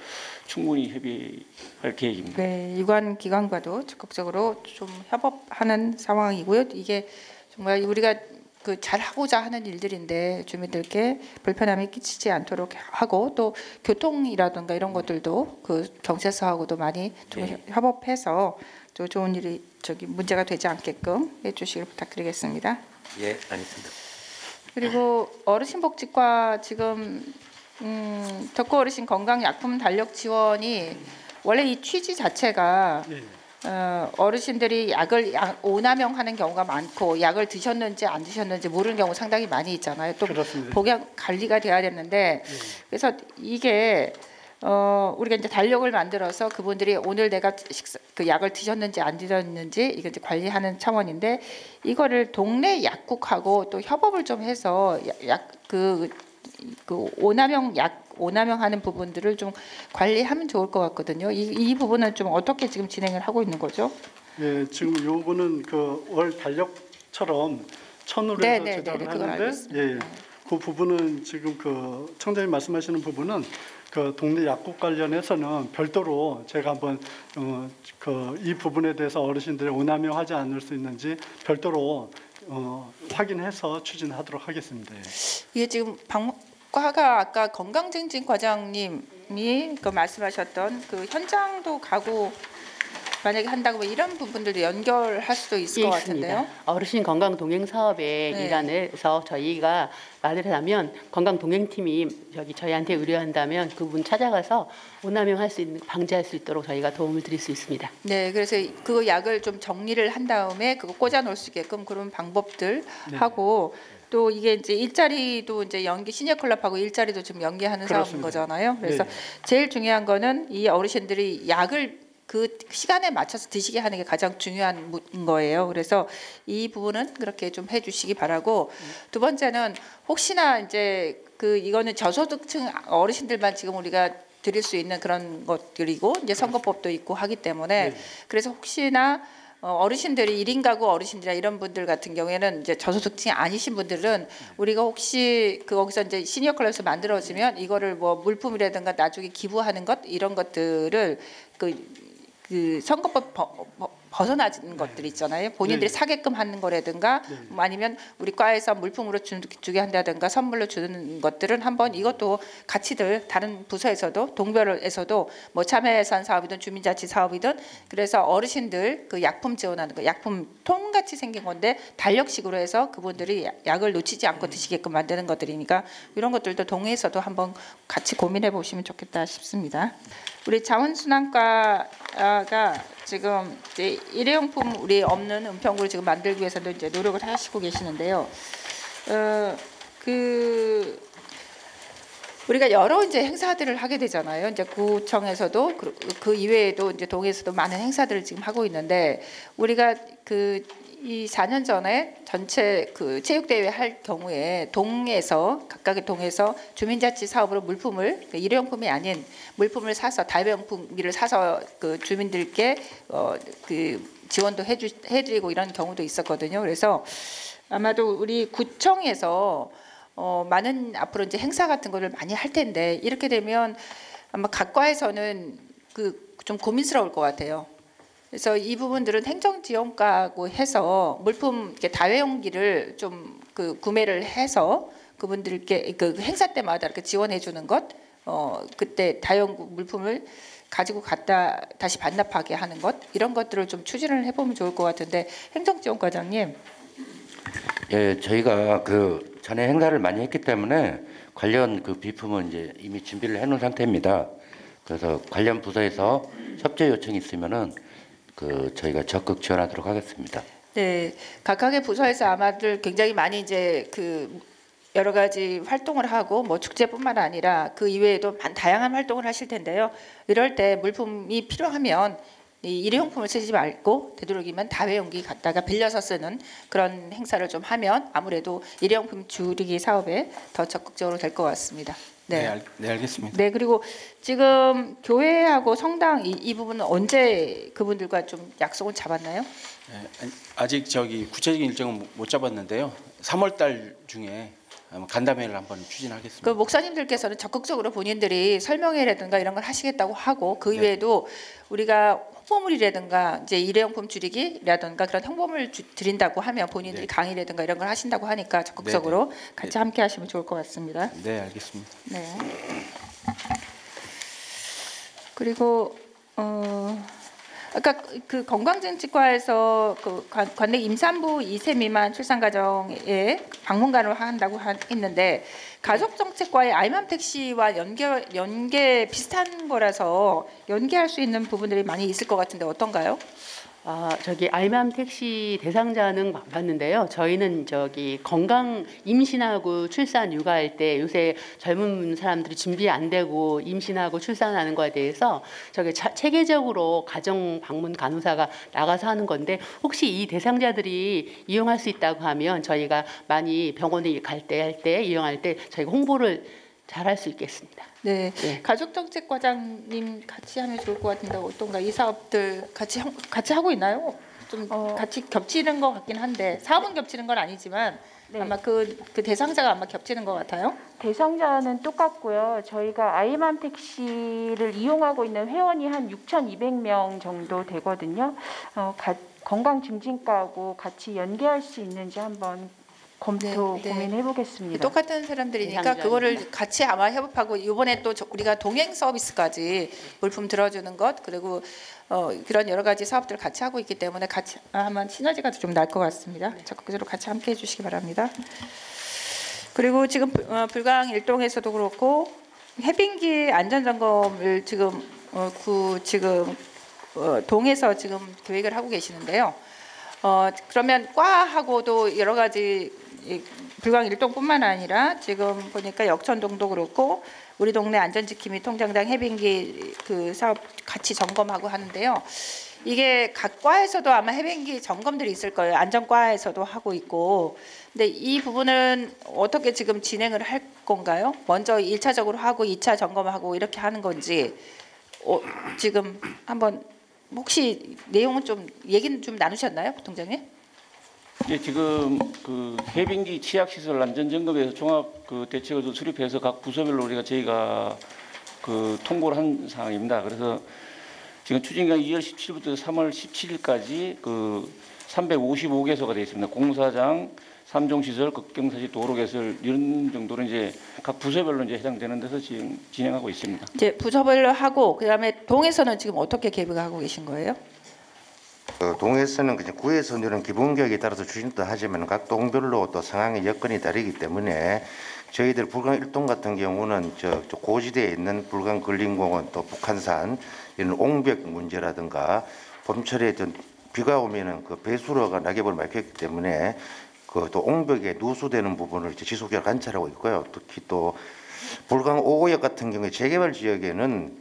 충분히 협의할 계획입니다. 네, 유관기관과도 적극적으로 좀 협업하는 상황이고요. 이게 정말 우리가 그 잘하고자 하는 일들인데 주민들께 불편함이 끼치지 않도록 하고, 또 교통이라든가 이런 것들도 그 경찰서하고도 많이 좀 협업해서 또 좋은 일이 문제가 되지 않게끔 해주시길 부탁드리겠습니다. 예, 알겠습니다. 그리고 어르신복지과 지금 덕후 어르신 건강약품 달력 지원이 원래 이 취지 자체가 어르신들이 약을 오남용하는 경우가 많고 약을 드셨는지 안 드셨는지 모르는 경우 상당히 많이 있잖아요. 또 그렇습니다. 복약 관리가 돼야 되는데 그래서 이게 우리가 이제 달력을 만들어서 그분들이 오늘 내가 그 약을 드셨는지 안 드셨는지 이거 이제 관리하는 차원인데, 이거를 동네 약국하고 또 협업을 좀 해서 그 오남용하는 부분들을 좀 관리하면 좋을 것 같거든요. 이 부분은 좀 어떻게 지금 진행을 하고 있는 거죠? 예, 지금 요거는 그 월 달력처럼 1,000으로 해서 제작을 하는데, 예, 그 부분은 지금 그 청장님 말씀하시는 부분은 그 동네 약국 관련해서는 별도로 제가 한번 이 부분에 대해서 어르신들이 오남용하지 않을 수 있는지 별도로 확인해서 추진하도록 하겠습니다. 이게 지금 과가 아까 건강증진 과장님이 그 말씀하셨던 그 현장도 가고 만약에 한다고 이런 부분들도 연결할 수도 있을 것 같은데요. 어르신 건강 동행 사업의 일환에서 저희가 말을 하면 건강 동행팀이 저희한테 의뢰한다면 그분 찾아가서 오남용할 수 있는 방지할 수 있도록 저희가 도움을 드릴 수 있습니다. 네, 그래서 그 약을 좀 정리를 한 다음에 그거 꽂아 놓을 수 있게끔 그런 방법들 하고, 또 이게 이제 일자리도 이제 시니어 클럽하고 일자리도 지금 연계하는 사업인 거잖아요. 그래서 제일 중요한 거는 이 어르신들이 약을 그 시간에 맞춰서 드시게 하는 게 가장 중요한 거예요. 그래서 이 부분은 그렇게 좀 해주시기 바라고, 두 번째는 혹시나 이제 이거는 저소득층 어르신들만 지금 우리가 드릴 수 있는 그런 것들이고 이제 선거법도 있고 하기 때문에 그래서 혹시나 어르신들이 1인 가구 어르신들이나 이런 분들 같은 경우에는 이제 저소득층이 아니신 분들은 우리가 혹시 거기서 이제 시니어 클럽에서 만들어지면 이거를 뭐 물품이라든가 나중에 기부하는 것 이런 것들을 그 선거법 벗어나는 것들이 있잖아요. 본인들이 사게끔 하는 거라든가 아니면 우리 과에서 물품으로 주게 한다든가 선물로 주는 것들은 한번 이것도 같이들 다른 부서에서도 동별에서도 뭐 참여예산 사업이든 주민자치 사업이든 그래서 어르신들 그 약품 지원하는 거 약품 통같이 생긴 건데 달력식으로 해서 그분들이 약을 놓치지 않고 드시게끔 만드는 것들이니까 이런 것들도 동해에서도 한번 같이 고민해 보시면 좋겠다 싶습니다. 우리 자원순환과가 지금 이제 일회용품 우리 없는 은평구를 지금 만들기 위해서도 이제 노력을 하시고 계시는데요. 우리가 여러 이제 행사들을 하게 되잖아요. 이제 구청에서도 그 이외에도 이제 동에서도 많은 행사들을 지금 하고 있는데 우리가 이 4년 전에 전체 그 체육대회 할 경우에 각각의 동에서 주민자치 사업으로 물품을 일회용품이 아닌 물품을 사서 다회용품기를 사서 그 주민들께 지원도 해드리고 이런 경우도 있었거든요. 그래서 아마도 우리 구청에서 많은 앞으로 이제 행사 같은 거를 많이 할 텐데 이렇게 되면 아마 각 과에서는 좀 고민스러울 것 같아요. 그래서 이 부분들은 행정지원과고 해서 물품 이렇게 다회용기를 좀 구매를 해서 그분들께 그 행사 때마다 이렇게 지원해 주는 것, 그때 다회용 물품을 가지고 갔다 다시 반납하게 하는 것, 이런 것들을 좀 추진을 해보면 좋을 것 같은데, 행정지원과장님. 예, 저희가 그 전에 행사를 많이 했기 때문에 관련 그 비품은 이제 이미 준비를 해놓은 상태입니다. 그래서 관련 부서에서 협조 요청이 있으면은 저희가 적극 지원하도록 하겠습니다. 네, 각각의 부서에서 아마들 굉장히 많이 이제 여러 가지 활동을 하고 뭐 축제뿐만 아니라 그 이외에도 다양한 활동을 하실 텐데요. 이럴 때 물품이 필요하면 이 일회용품을 쓰지 말고 되도록이면 다회용기 갖다가 빌려서 쓰는 그런 행사를 좀 하면 아무래도 일회용품 줄이기 사업에 더 적극적으로 될 것 같습니다. 네. 네, 알겠습니다. 네, 그리고 지금 교회하고 성당 이 부분은 언제 그분들과 좀 약속을 잡았나요? 네, 아직 구체적인 일정은 못 잡았는데요. 3월달 중에 간담회를 한번 추진하겠습니다. 그 목사님들께서는 적극적으로 본인들이 설명회라든가 이런 걸 하시겠다고 하고 그 이외에도 우리가 홍보물이라든가 이제 일회용품 줄이기라든가 그런 홍보물 드린다고 하면 본인들이 강의라든가 이런 걸 하신다고 하니까 적극적으로 같이 함께 하시면 좋을 것 같습니다. 네, 알겠습니다. 네. 그리고 아까 그 건강정책과에서 관내 임산부 2세 미만 출산 가정에 방문관을 한다고 했는데 가족정책과의 아이맘 택시와 연계 비슷한 거라서 연계할 수 있는 부분들이 많이 있을 것 같은데 어떤가요? 아이맘 택시 대상자는 봤는데요. 저희는 건강 임신하고 출산 육아할 때 요새 젊은 사람들이 준비 안 되고 임신하고 출산하는 거에 대해서 체계적으로 가정 방문 간호사가 나가서 하는 건데 혹시 이 대상자들이 이용할 수 있다고 하면 저희가 많이 병원에 할 때 이용할 때 저희가 홍보를 잘 할 수 있겠습니다. 네. 가족정책과장님 같이 하면 좋을 것 같은데 어떤가? 이 사업들 같이 하고 있나요? 좀 같이 겹치는 것 같긴 한데 사업은 겹치는 건 아니지만 아마 그 대상자가 아마 겹치는 것 같아요. 대상자는 똑같고요. 저희가 아이맘 택시를 이용하고 있는 회원이 한 6,200명 정도 되거든요. 건강 증진과하고 같이 연계할 수 있는지 한번 고민해 보겠습니다. 똑같은 사람들이니까 그거를 같이 아마 협업하고 이번에 또 우리가 동행 서비스까지 물품 들어주는 것 그리고 그런 여러 가지 사업들을 같이 하고 있기 때문에 같이 하면 시너지가 좀 날 것 같습니다. 적극적으로 같이 함께 해주시기 바랍니다. 그리고 지금 불강 일동에서도 그렇고 해빙기 안전점검을 지금 동에서 지금 계획을 하고 계시는데요. 그러면 과하고도 여러 가지 불광 일동뿐만 아니라 지금 보니까 역천동도 그렇고 우리 동네 안전지킴이 통장당 해빙기 사업 같이 점검하고 하는데요. 이게 각 과에서도 아마 해빙기 점검들이 있을 거예요. 안전과에서도 하고 있고. 근데 이 부분은 어떻게 지금 진행을 할 건가요? 먼저 1차적으로 하고 2차 점검하고 이렇게 하는 건지 지금 한번 혹시 내용은 좀 얘기는 좀 나누셨나요, 부통장님? 예, 지금 해빙기 치약시설 안전점검에서 종합 대책을 수립해서 각 부서별로 저희가 통보를 한 상황입니다. 그래서 지금 추진기간 2월 17일부터 3월 17일까지 355개소가 되어 있습니다. 공사장, 3종 시설, 극경사시, 도로 개설 이런 정도로 각 부서별로 해당되는 데서 지금 진행하고 있습니다. 이제 부서별로 하고 그다음에 동에서는 지금 어떻게 계획하고 계신 거예요? 동에서는 구에서 이런 기본 계획에 따라서 추진도 하지만 각 동별로 또 상황의 여건이 다르기 때문에 저희들 불광 일동 같은 경우는 고지대에 있는 불광 근린공원 또 북한산 이런 옹벽 문제라든가 봄철에 비가 오면은 배수로가 낙엽을 막혔기 때문에 또 옹벽에 누수되는 부분을 지속적으로 관찰하고 있고요. 특히 또 불광 5구역 같은 경우에 재개발 지역에는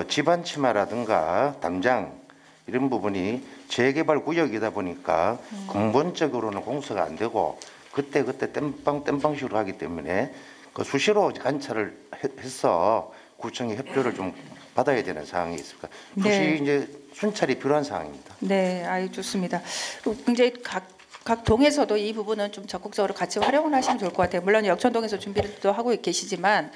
집안 치마라든가 담장 이런 부분이 재개발 구역이다 보니까 근본적으로는 공사가 안 되고 그때 땜빵식으로 하기 때문에 수시로 관찰을 해서 구청의 협조를 좀 받아야 되는 상황이 있습니다. 수시 순찰이 필요한 상황입니다. 네, 아유 좋습니다. 굉장히 각 동에서도 이 부분은 좀 적극적으로 같이 활용을 하시면 좋을 것 같아요. 물론 역천동에서 준비를 또 하고 계시지만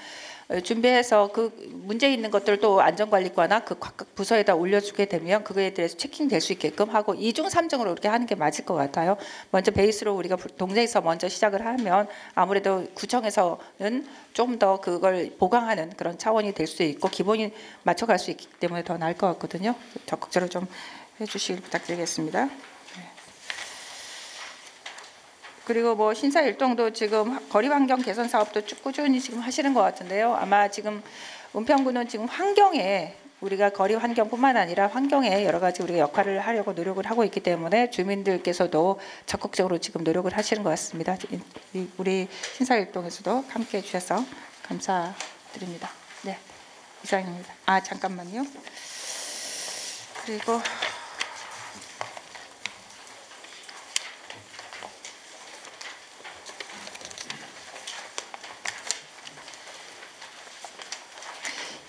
준비해서 그 문제 있는 것들도 안전관리과나 그 각각 부서에다 올려주게 되면 그거에 대해서 체킹될 수 있게끔 하고 2중 3중으로 이렇게 하는 게 맞을 것 같아요. 먼저 베이스로 우리가 동네에서 먼저 시작을 하면 아무래도 구청에서는 좀 더 그걸 보강하는 그런 차원이 될 수 있고 기본이 맞춰갈 수 있기 때문에 더 나을 것 같거든요. 적극적으로 좀 해주시길 부탁드리겠습니다. 그리고 뭐 신사일동도 지금 거리 환경 개선 사업도 쭉 꾸준히 지금 하시는 것 같은데요. 아마 지금 은평구는 지금 환경에 우리가 거리 환경뿐만 아니라 환경에 여러 가지 우리가 역할을 하려고 노력을 하고 있기 때문에 주민들께서도 적극적으로 지금 노력을 하시는 것 같습니다. 우리 신사일동에서도 함께해 주셔서 감사드립니다. 네, 이상입니다. 아 잠깐만요. 그리고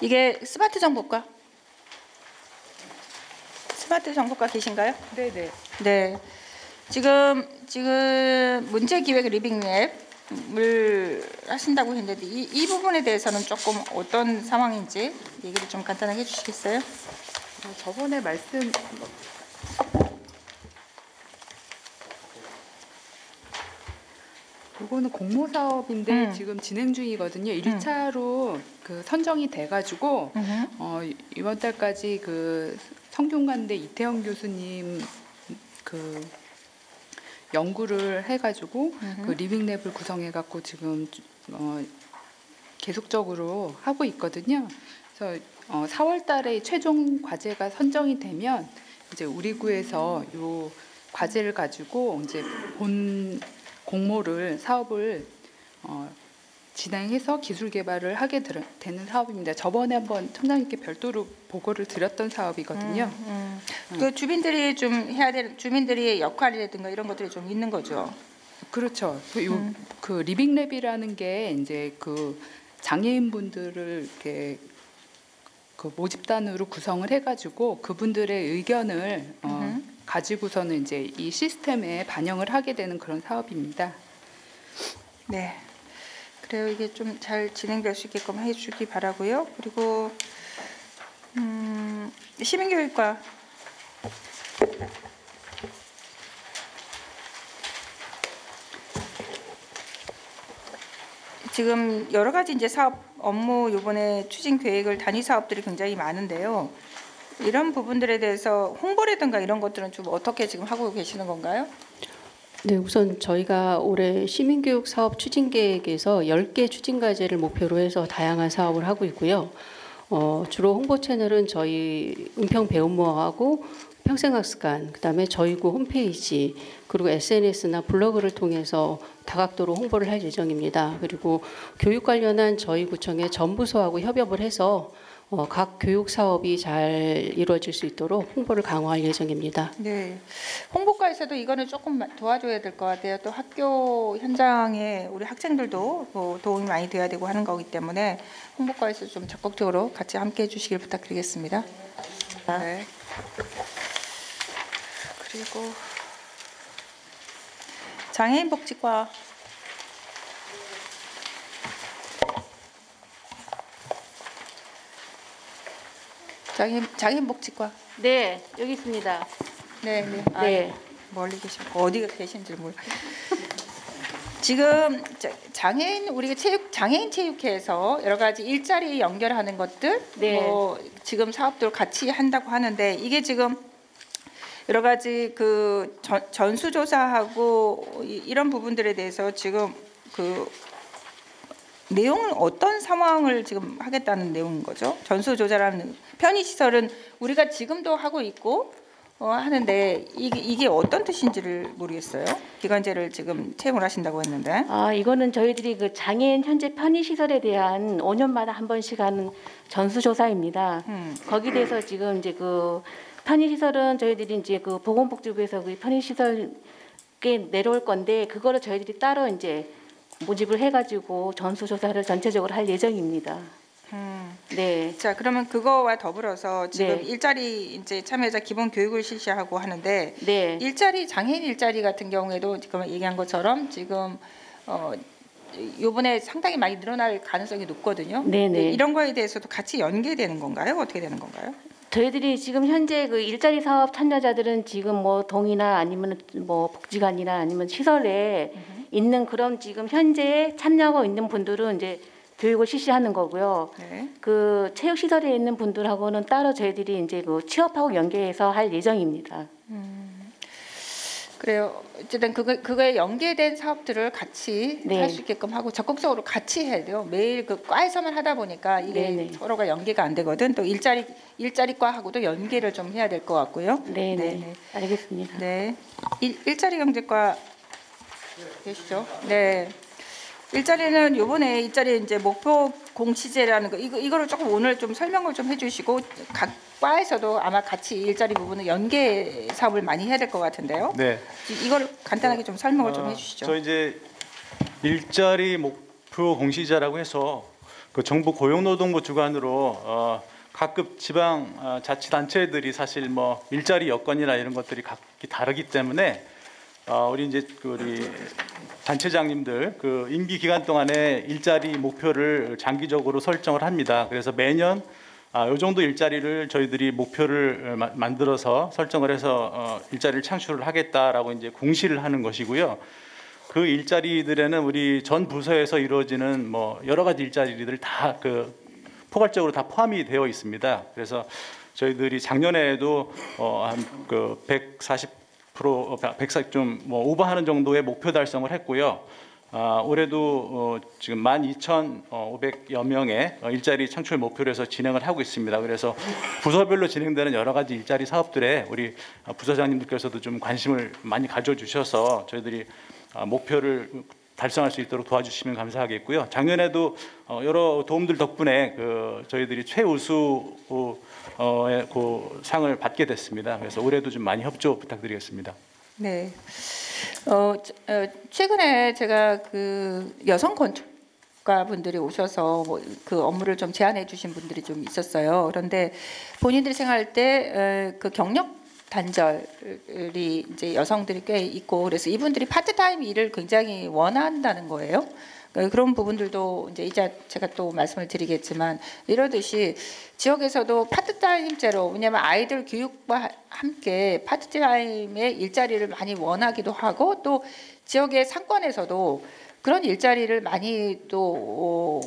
이게 스마트 정보과 계신가요? 네네. 네. 지금 문제기획 리빙랩을 하신다고 했는데 이 부분에 대해서는 조금 어떤 상황인지 얘기를 좀 간단하게 해주시겠어요? 저번에 이거는 공모 사업인데 지금 진행 중이거든요. 1차로 그 선정이 돼가지고 이번 달까지 그 성균관대 이태영 교수님 그 연구를 해가지고 그 리빙랩을 구성해갖고 지금 계속적으로 하고 있거든요. 그래서 4월달에 최종 과제가 선정이 되면 이제 우리 구에서 요 과제를 가지고 이제 본 공모를 사업을 진행해서 기술 개발을 하게 되는 사업입니다. 저번에 한번 청장님께 별도로 보고를 드렸던 사업이거든요. 그 주민들이 좀 해야 되는 주민들의 역할이라든가 이런 것들이 좀 있는 거죠. 그렇죠. 그 리빙랩이라는 게 이제 그 장애인분들을 이렇게 그 모집단으로 구성을 해가지고 그분들의 의견을 가지고서는 이제 이 시스템에 반영을 하게 되는 그런 사업입니다. 네. 그래요. 이게 좀 잘 진행될 수 있게끔 해주기 바라고요. 그리고 시민교육과 지금 여러 가지 이제 사업 업무 이번에 추진 계획을 단위 사업들이 굉장히 많은데요. 이런 부분들에 대해서 홍보라든가 이런 것들은 좀 어떻게 지금 하고 계시는 건가요? 네, 우선 저희가 올해 시민교육 사업 추진 계획에서 10개 추진 과제를 목표로 해서 다양한 사업을 하고 있고요. 주로 홍보 채널은 저희 은평 배움모하고 평생학습관, 그다음에 저희 구 홈페이지, 그리고 SNS나 블로그를 통해서 다각도로 홍보를 할 예정입니다. 그리고 교육 관련한 저희 구청의 전부서하고 협업을 해서 각 교육 사업이 잘 이루어질 수 있도록 홍보를 강화할 예정입니다. 네, 홍보과에서도 이거는 조금 도와줘야 될 것 같아요. 또 학교 현장에 우리 학생들도 뭐 도움이 많이 돼야 되고 하는 거기 때문에 홍보과에서 좀 적극적으로 같이 함께해 주시길 부탁드리겠습니다. 네. 그리고 장애인복지과 장애인복지과. 네, 여기 있습니다. 네, 네. 네. 멀리 계시고 어디가 계신지 몰라. 지금 장애인 우리가 장애인 체육회에서 여러 가지 일자리 연결하는 것들, 네. 뭐 지금 사업들 같이 한다고 하는데 이게 지금 여러 가지 그 전수조사하고 이런 부분들에 대해서 지금 그 내용은 어떤 상황을 지금 하겠다는 내용인 거죠? 전수조사라는 편의시설은 우리가 지금도 하고 있고 하는데 이게 어떤 뜻인지를 모르겠어요. 기관제를 지금 채용을 하신다고 했는데. 이거는 저희들이 그 장애인 현재 편의시설에 대한 5년마다 한 번씩 하는 전수조사입니다. 거기에 대해서 지금 이제 그 편의시설은 저희들이 이제 그 보건복지부에서 그 편의시설에 내려올 건데 그거를 저희들이 따로 이제 모집을 해가지고 전수조사를 전체적으로 할 예정입니다. 네. 자, 그러면 그거와 더불어서 지금 네. 일자리 이제 참여자 기본 교육을 실시하고 하는데 네. 일자리 장애인 일자리 같은 경우에도 지금 얘기한 것처럼 지금 요번에 상당히 많이 늘어날 가능성이 높거든요. 네네. 이런 거에 대해서도 같이 연계되는 건가요? 어떻게 되는 건가요? 저희들이 지금 현재 그 일자리 사업 참여자들은 지금 뭐 동이나 아니면 뭐 복지관이나 아니면 시설에 있는 그런 지금 현재 참여하고 있는 분들은 이제 교육을 실시하는 거고요. 네. 그 체육 시설에 있는 분들하고는 따로 저희들이 이제 그 취업하고 연계해서 할 예정입니다. 그래요. 어쨌든 그거에 연계된 사업들을 같이 네. 할 수 있게끔 하고 적극적으로 같이 해야 돼요. 매일 그 과에서만 하다 보니까 이게 네네. 서로가 연계가 안 되거든. 또 일자리 과하고도 연계를 좀 해야 될 것 같고요. 네네. 알겠습니다. 네. 일자리 경제과 계시죠? 네. 일자리는 요번에 일자리 이제 목표 공시제라는 거 이거를 조금 오늘 좀 설명을 좀 해주시고 각 과에서도 아마 같이 일자리 부분은 연계 사업을 많이 해야 될 것 같은데요. 네. 이걸 간단하게 좀 설명을 좀 해주시죠. 저 이제 일자리 목표 공시자라고 해서 그 정부 고용노동부 주관으로 각급 지방 자치단체들이 사실 뭐 일자리 여건이나 이런 것들이 각기 다르기 때문에 우리 이제 우리 단체장님들 그 임기 기간 동안에 일자리 목표를 장기적으로 설정을 합니다. 그래서 매년 이 정도 일자리를 저희들이 목표를 만들어서 설정을 해서 일자리를 창출을 하겠다라고 이제 공시를 하는 것이고요. 그 일자리들에는 우리 전 부서에서 이루어지는 뭐 여러 가지 일자리들 다 그 포괄적으로 다 포함이 되어 있습니다. 그래서 저희들이 작년에도 한 그 140% 좀 뭐 오버하는 정도의 목표 달성을 했고요. 올해도 지금 12,500여 명의 일자리 창출 목표로 해서 진행을 하고 있습니다. 그래서 부서별로 진행되는 여러 가지 일자리 사업들에 우리 부서장님들께서도 좀 관심을 많이 가져주셔서 저희들이 목표를 달성할 수 있도록 도와주시면 감사하겠고요. 작년에도 여러 도움들 덕분에 저희들이 최우수 그 상을 받게 됐습니다. 그래서 올해도 좀 많이 협조 부탁드리겠습니다. 네. 최근에 제가 그 여성 건축가 분들이 오셔서 그 업무를 좀 제안해 주신 분들이 좀 있었어요. 그런데 본인들이 생각할 때 그 경력 단절이 이제 여성들이 꽤 있고 그래서 이분들이 파트타임 일을 굉장히 원한다는 거예요. 그런 부분들도 이제 제가 또 말씀을 드리겠지만 이러듯이 지역에서도 파트타임제로 왜냐하면 아이들 교육과 함께 파트타임의 일자리를 많이 원하기도 하고 또 지역의 상권에서도 그런 일자리를 많이 또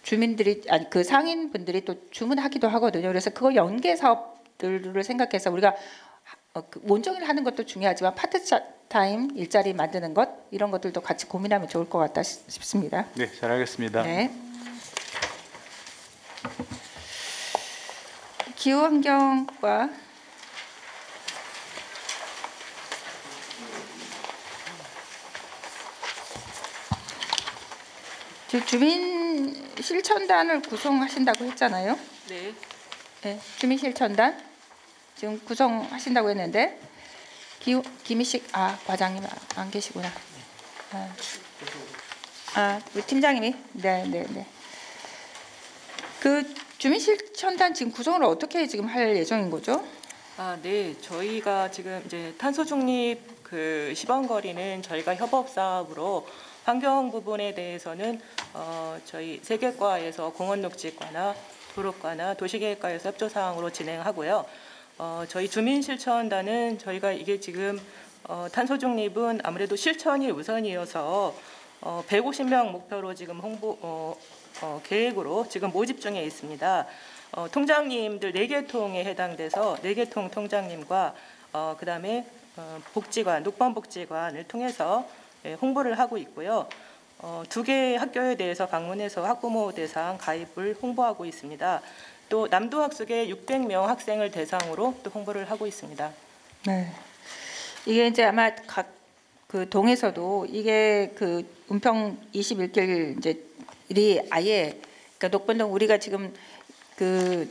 주민들이 아니 그 상인분들이 또 주문하기도 하거든요. 그래서 그거 연계 사업들을 생각해서 우리가 원정일 하는 것도 중요하지만 파트타임 일자리 만드는 것 이런 것들도 같이 고민하면 좋을 것 같다 싶습니다. 네, 잘 알겠습니다. 네. 기후환경과 주민 실천단을 구성하신다고 했잖아요. 네. 네, 주민 실천단 지금 구성하신다고 했는데 김희식 과장님 안 계시구나. 우리 팀장님이 네. 그 주민 실천단 지금 구성을 어떻게 지금 할 예정인 거죠? 네. 저희가 지금 이제 탄소 중립 그 시범거리는 저희가 협업 사업으로 환경 부분에 대해서는 저희 세 개과에서 공원녹지과나 도로과나 도시계획과에서 협조 사항으로 진행하고요. 저희 주민실천단은 저희가 이게 지금 탄소 중립은 아무래도 실천이 우선이어서 150명 목표로 지금 홍보 계획으로 지금 모집 중에 있습니다. 통장님들 4개 통에 해당돼서 4개 통 통장님과 그다음에 복지관, 녹번복지관을 통해서 홍보를 하고 있고요. 2개 학교에 대해서 방문해서 학부모 대상 가입을 홍보하고 있습니다. 또 남도학숙의 600명 학생을 대상으로 또 홍보를 하고 있습니다. 네, 이게 이제 아마 각 그 동에서도 이게 그 은평 21길 이제이 아예 그러니까 녹번동 우리가 지금 그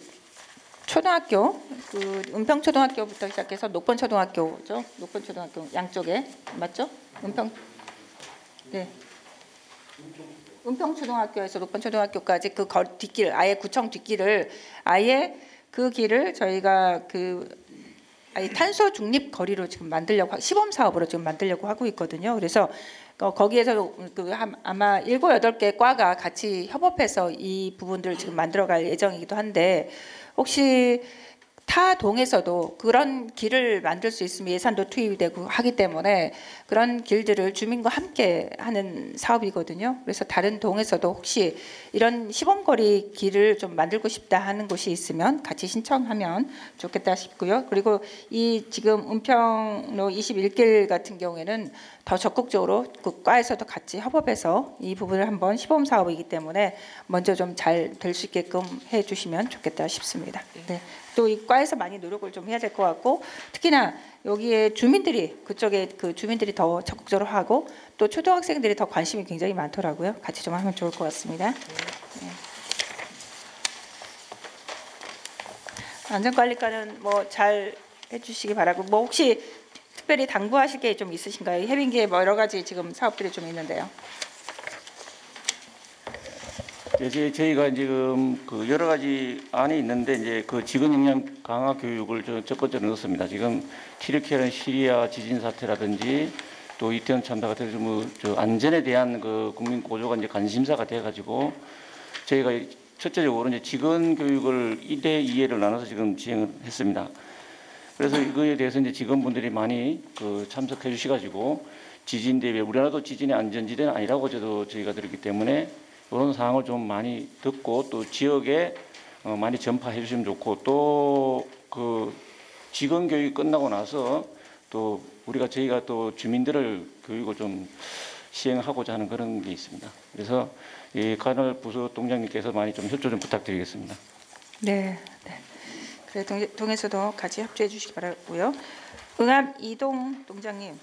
초등학교 그 은평 초등학교부터 시작해서 녹번 초등학교죠. 녹번 초등학교 양쪽에 맞죠? 은평 초등학교에서 녹번 초등학교까지 그 뒷길 아예 구청 뒷길을 아예 그 길을 저희가 그 아예 탄소 중립 거리로 지금 만들려고 시범 사업으로 지금 만들려고 하고 있거든요. 그래서 거기에서 아마 7, 8개 과가 같이 협업해서 이 부분들을 지금 만들어갈 예정이기도 한데 혹시 타 동에서도 그런 길을 만들 수 있으면 예산도 투입이 되고 하기 때문에 그런 길들을 주민과 함께 하는 사업이거든요. 그래서 다른 동에서도 혹시 이런 시범거리 길을 좀 만들고 싶다 하는 곳이 있으면 같이 신청하면 좋겠다 싶고요. 그리고 이 지금 은평로 21길 같은 경우에는 더 적극적으로 그 과에서도 같이 협업해서 이 부분을 한번 시범 사업이기 때문에 먼저 좀 잘 될 수 있게끔 해주시면 좋겠다 싶습니다. 네. 또 이 과에서 많이 노력을 좀 해야 될 것 같고 특히나 여기에 주민들이 그쪽에 그 주민들이 더 적극적으로 하고 또 초등학생들이 더 관심이 굉장히 많더라고요. 같이 좀 하면 좋을 것 같습니다. 네. 안전관리과는 뭐 잘 해주시기 바라고 뭐 혹시 특별히 당부하실 게 좀 있으신가요? 해빙기에 뭐 여러 가지 지금 사업들이 좀 있는데요. 저희가 지금 그 여러 가지 안이 있는데 이제 그 직원 역량 강화 교육을 첫 번째로 넣었습니다. 지금 튀르키예는 시리아 지진 사태라든지 또 이태원 참사 같은 저 안전에 대한 그 국민 고조가 이제 관심사가 돼가지고 저희가 첫째적으로 이제 직원 교육을 1대 2회를 나눠서 지금 진행을 했습니다. 그래서 이거에 대해서 이제 직원분들이 많이 그 참석해 주셔가지고 지진 대비 우리나라도 지진의 안전지대는 아니라고 저희가 들었기 때문에 이런 사항을 좀 많이 듣고 또 지역에 많이 전파해 주시면 좋고 또 그 직원 교육이 끝나고 나서 또 저희가 또 주민들을 교육을 좀 시행하고자 하는 그런 게 있습니다. 그래서 이 간헐 부서 동장님께서 많이 좀 협조 좀 부탁드리겠습니다. 네. 그래 동에서도 같이 협조해 주시기 바라고요. 응암 이동 동장님.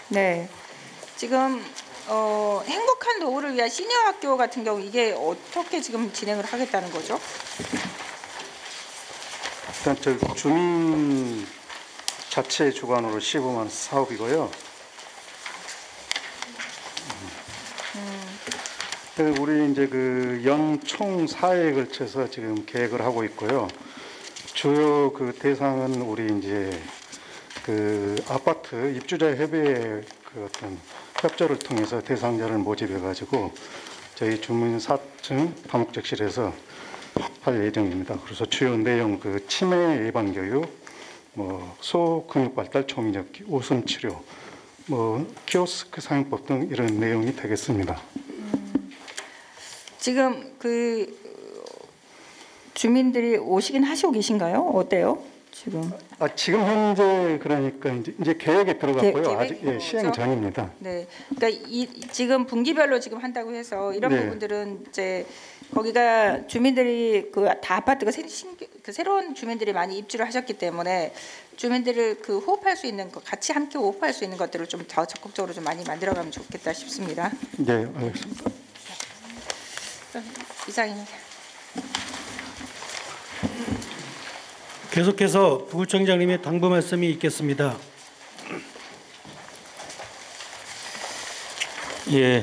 네. 지금 행복한 노후를 위한 시니어 학교 같은 경우 이게 어떻게 지금 진행을 하겠다는 거죠? 일단 저 주민 자체 주관으로 시범한 사업이고요. 우리 이제 그 연 총 4회에 걸쳐서 지금 계획을 하고 있고요. 주요 그 대상은 우리 이제 그 아파트 입주자 협의회 그 어떤 협조를 통해서 대상자를 모집해 가지고 저희 주민 4층 다목적실에서 할 예정입니다. 그래서 주요 내용 그 치매 예방 교육, 뭐 소근육 발달 초미적 오손 치료, 뭐 키오스크 사용법 등 이런 내용이 되겠습니다. 지금 그 주민들이 오시긴 하시고 계신가요? 어때요? 지금? 지금 현재 그러니까 이제 계획에 들어갔고요. 아직 시행 전입니다. 네, 그러니까 지금 분기별로 지금 한다고 해서 이런 부분들은 이제 거기가 주민들이 그 다 아파트가 새로운 주민들이 많이 입주를 하셨기 때문에 주민들을 그 호흡할 수 있는 것 같이 함께 호흡할 수 있는 것들을 좀 더 적극적으로 좀 많이 만들어가면 좋겠다 싶습니다. 네, 알겠습니다. 이상입니다. 계속해서 부구청장님의 당부 말씀이 있겠습니다. 예,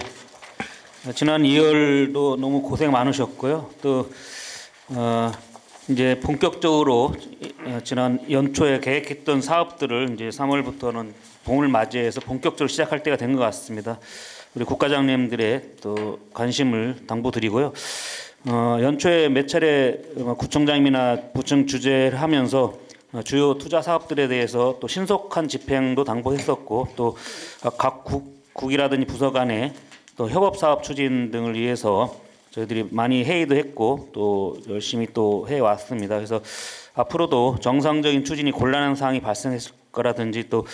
지난 2월도 너무 고생 많으셨고요. 또 이제 본격적으로 지난 연초에 계획했던 사업들을 이제 3월부터는 봄을 맞이해서 본격적으로 시작할 때가 된 것 같습니다. 우리 국가장님들의 또 관심을 당부드리고요. 연초에 몇 차례 구청장님이나 부청 주재를 하면서 주요 투자 사업들에 대해서 또 신속한 집행도 당부했었고 또 각 국이라든지 부서 간에 또 협업 사업 추진 등을 위해서 저희들이 많이 회의도 했고 또 열심히 또 해 왔습니다. 그래서 앞으로도 정상적인 추진이 곤란한 사항이 발생했을 거라든지 또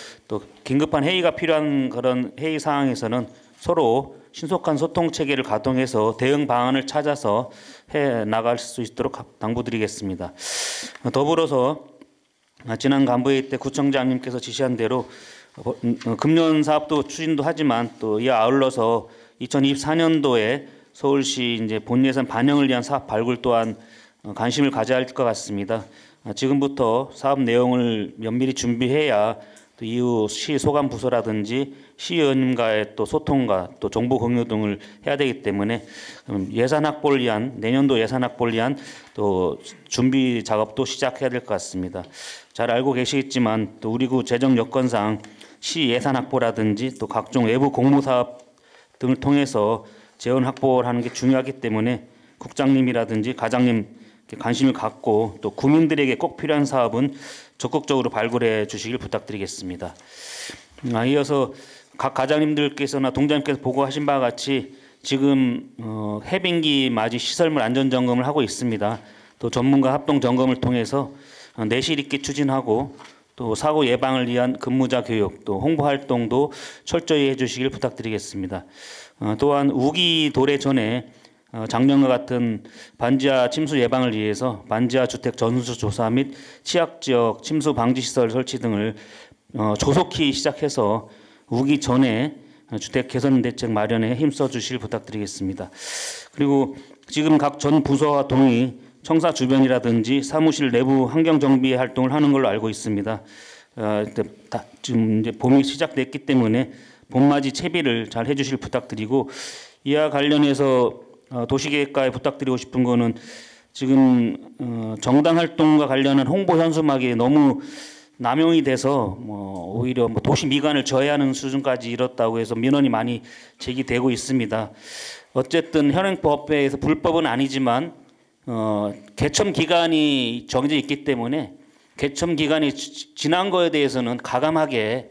긴급한 회의가 필요한 그런 회의 상황에서는 서로 신속한 소통 체계를 가동해서 대응 방안을 찾아서 해 나갈 수 있도록 당부드리겠습니다. 더불어서 지난 간부회의 때 구청장님께서 지시한 대로 금년 사업도 추진도 하지만 또 이에 아울러서 2024년도에 서울시 이제 본 예산 반영을 위한 사업 발굴 또한 관심을 가져야 할 것 같습니다. 지금부터 사업 내용을 면밀히 준비해야 또 이후 시 소관 부서라든지 시의원님과의 또 소통과 또 정보 공유 등을 해야 되기 때문에 예산 확보를 위한 내년도 예산 확보를 위한 또 준비 작업도 시작해야 될 것 같습니다. 잘 알고 계시겠지만 또 우리 구 재정 여건상 시 예산 확보라든지 또 각종 외부 공모 사업 등을 통해서 재원 확보를 하는 게 중요하기 때문에 국장님이라든지 과장님 관심을 갖고 또 구민들에게 꼭 필요한 사업은 적극적으로 발굴해 주시길 부탁드리겠습니다. 이어서 각 과장님들께서나 동장님께서 보고하신 바와 같이 지금 해빙기 맞이 시설물 안전 점검을 하고 있습니다. 또 전문가 합동 점검을 통해서 내실 있게 추진하고 또 사고 예방을 위한 근무자 교육 또 홍보 활동도 철저히 해주시길 부탁드리겠습니다. 또한 우기 도래 전에 작년과 같은 반지하 침수 예방을 위해서 반지하 주택 전수 조사 및 취약지역 침수 방지 시설 설치 등을 조속히 시작해서 우기 전에 주택 개선 대책 마련에 힘써 주실 부탁드리겠습니다. 그리고 지금 각 전 부서와 동의 청사 주변이라든지 사무실 내부 환경 정비 활동을 하는 걸로 알고 있습니다. 지금 이제 봄이 시작됐기 때문에 봄맞이 채비를 잘 해주실 부탁드리고 이와 관련해서 도시계획과에 부탁드리고 싶은 거는 지금 정당 활동과 관련한 홍보 현수막이 너무 남용이 돼서 오히려 도시 미관을 저해하는 수준까지 이뤘다고 해서 민원이 많이 제기되고 있습니다. 어쨌든 현행법에서 불법은 아니지만 개첨 기간이 정해져 있기 때문에 개첨 기간이 지난 거에 대해서는 가감하게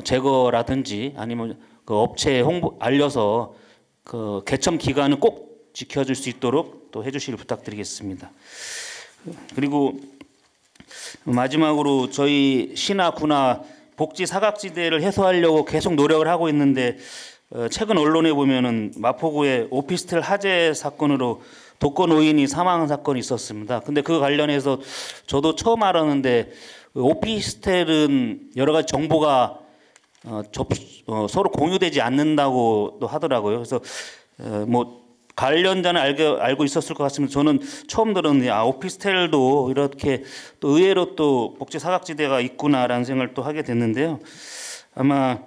제거라든지 아니면 그 업체에 알려서 그 개첨 기간은 꼭 지켜줄 수 있도록 또 해주시길 부탁드리겠습니다. 그리고 마지막으로 저희 시나 구나 복지 사각지대를 해소하려고 계속 노력을 하고 있는데 최근 언론에 보면은 마포구의 오피스텔 화재 사건으로 독거 노인이 사망한 사건이 있었습니다. 근데 그 관련해서 저도 처음 알았는데 오피스텔은 여러 가지 정보가 서로 공유되지 않는다고 또 하더라고요. 그래서 뭐 관련자는 알고 있었을 것 같습니다. 저는 처음 들었는데 오피스텔도 이렇게 또 의외로 또 복지 사각지대가 있구나라는 생각을 또 하게 됐는데요. 아마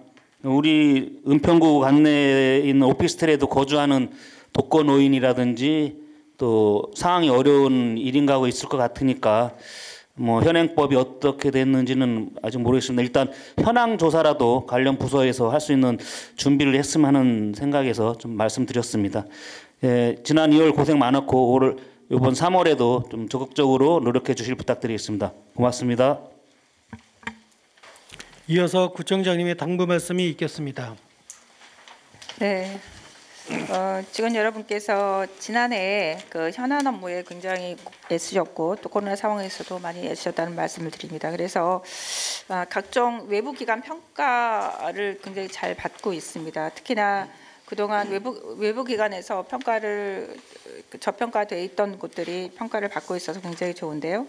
우리 은평구 관내에 있는 오피스텔에도 거주하는 독거 노인이라든지 또 상황이 어려운 1인 가구 있을 것 같으니까 뭐 현행법이 어떻게 됐는지는 아직 모르겠습니다. 일단 현황 조사라도 관련 부서에서 할 수 있는 준비를 했으면 하는 생각에서 좀 말씀드렸습니다. 지난 2월 고생 많았고 이번 3월에도 좀 적극적으로 노력해 주실 부탁드리겠습니다. 고맙습니다. 이어서 구청장님의 당부 말씀이 있겠습니다. 네. 지금 여러분께서 지난해 그 현안 업무에 굉장히 애쓰셨고 또 코로나 상황에서도 많이 애쓰셨다는 말씀을 드립니다. 그래서 각종 외부 기관 평가를 굉장히 잘 받고 있습니다. 특히나 그동안 외부 기관에서 평가를 저평가되어 있던 곳들이 평가를 받고 있어서 굉장히 좋은데요.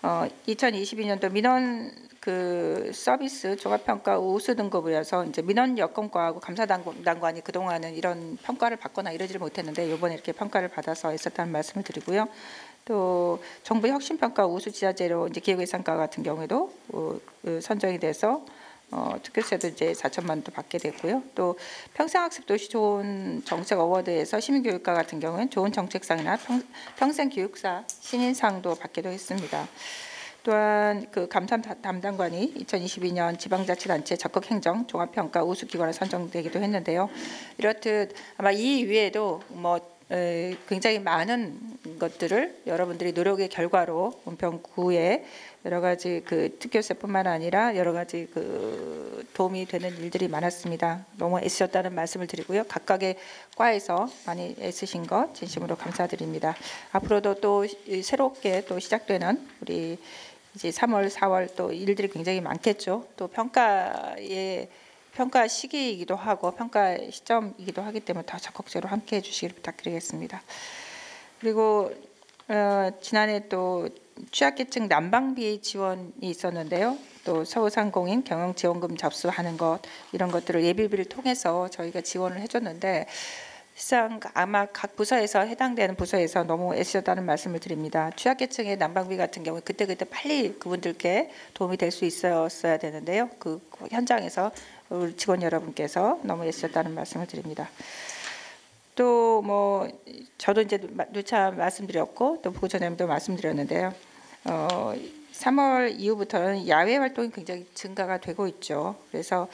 2022년도 민원 그 서비스 종합평가 우수 등급이어서 이제 민원 여건과하고 감사단관이 그동안은 이런 평가를 받거나 이러지를 못했는데 이번에 이렇게 평가를 받아서 있었다는 말씀을 드리고요. 또 정부 혁신평가 우수 지자체로 이제 기획예산과 같은 경우에도 선정이 돼서 특별세도 이제 4천만 원도 받게 됐고요. 또 평생학습 도시 좋은 정책 어워드에서 시민교육과 같은 경우는 좋은 정책상이나 평생교육사 신인상도 받기도 했습니다. 또한 그 감사 담당관이 2022년 지방자치단체 적극행정 종합평가 우수기관에 선정되기도 했는데요. 이렇듯 아마 이 이외에도 굉장히 많은 것들을 여러분들이 노력의 결과로 은평구에 여러 가지 그 특별세뿐만 아니라 여러 가지 그 도움이 되는 일들이 많았습니다. 너무 애쓰셨다는 말씀을 드리고요. 각각의 과에서 많이 애쓰신 것 진심으로 감사드립니다. 앞으로도 또 새롭게 또 시작되는 우리 이제 3월, 4월 또 일들이 굉장히 많겠죠. 또 평가 시기이기도 하고 평가 시점이기도 하기 때문에 더 적극적으로 함께해 주시길 부탁드리겠습니다. 그리고 지난해 또 취약계층 난방비 지원이 있었는데요. 또 서울상공인 경영지원금 접수하는 것 이런 것들을 예비비를 통해서 저희가 지원을 해줬는데 실상 아마 각 부서에서 해당되는 부서에서 너무 애쓰셨다는 말씀을 드립니다. 취약계층의 난방비 같은 경우 그때그때 빨리 그분들께 도움이 될 수 있었어야 되는데요. 그 현장에서 우리 직원 여러분께서 너무 애쓰셨다는 말씀을 드립니다. 또 뭐 저도 이제 누차 말씀드렸고 또 부처님도 말씀드렸는데요. 3월 이후부터는 야외 활동이 굉장히 증가가 되고 있죠. 그래서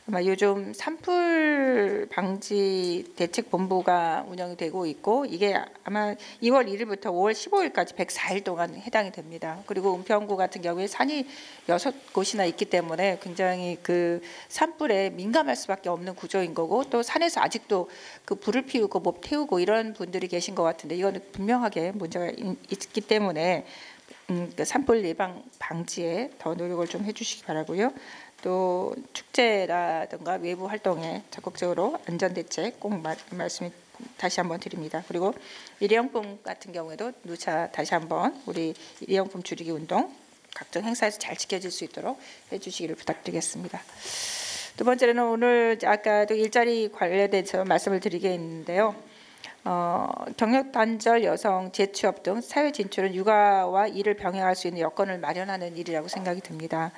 아마 요즘 산불 방지 대책 본부가 운영이 되고 있고 이게 아마 2월 1일부터 5월 15일까지 104일 동안 해당이 됩니다. 그리고 은평구 같은 경우에 산이 6곳이나 있기 때문에 굉장히 그 산불에 민감할 수밖에 없는 구조인 거고 또 산에서 아직도 그 불을 피우고 못 태우고 이런 분들이 계신 것 같은데 이거는 분명하게 문제가 있기 때문에 그 산불 예방 방지에 더 노력을 좀 해주시기 바라고요. 또 축제라든가 외부 활동에 적극적으로 안전 대책 꼭 말씀 다시 한번 드립니다. 그리고 일회용품 같은 경우에도 누차 다시 한번 우리 일회용품 줄이기 운동 각종 행사에서 잘 지켜질 수 있도록 해주시기를 부탁드리겠습니다. 두 번째는 오늘 아까도 일자리 관련돼서 말씀을 드리겠는데요. 경력 단절 여성 재취업 등 사회 진출은 육아와 일을 병행할 수 있는 여건을 마련하는 일이라고 생각이 듭니다.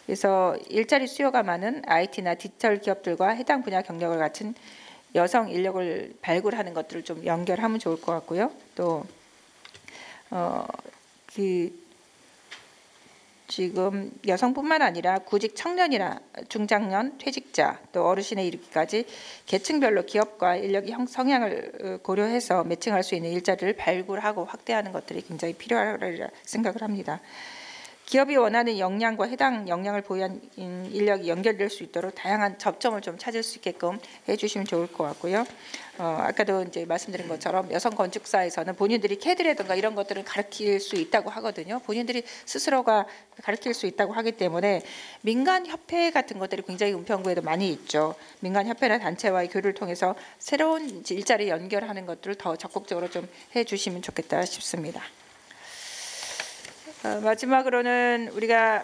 그래서 일자리 수요가 많은 IT나 디지털 기업들과 해당 분야 경력을 갖춘 여성 인력을 발굴하는 것들을 좀 연결하면 좋을 것 같고요. 또 지금 여성뿐만 아니라 구직 청년이나 중장년, 퇴직자, 또 어르신에 이르기까지 계층별로 기업과 인력의 성향을 고려해서 매칭할 수 있는 일자리를 발굴하고 확대하는 것들이 굉장히 필요하리라 생각을 합니다. 기업이 원하는 역량과 해당 역량을 보유한 인력이 연결될 수 있도록 다양한 접점을 좀 찾을 수 있게끔 해주시면 좋을 것 같고요. 아까도 이제 말씀드린 것처럼 여성 건축사에서는 본인들이 캐드라든가 이런 것들을 가르칠 수 있다고 하거든요. 본인들이 스스로가 가르칠 수 있다고 하기 때문에 민간 협회 같은 것들이 굉장히 은평구에도 많이 있죠. 민간 협회나 단체와의 교류를 통해서 새로운 일자리 연결하는 것들을 더 적극적으로 좀 해주시면 좋겠다 싶습니다. 마지막으로는 우리가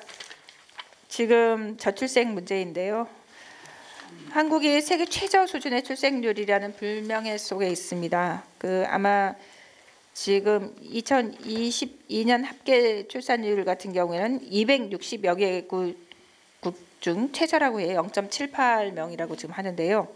지금 저출생 문제인데요. 한국이 세계 최저 수준의 출생률이라는 불명예 속에 있습니다. 아마 지금 2022년 합계 출산율 같은 경우에는 260여 개국 중 최저라고 해요. 0.78명이라고 지금 하는데요.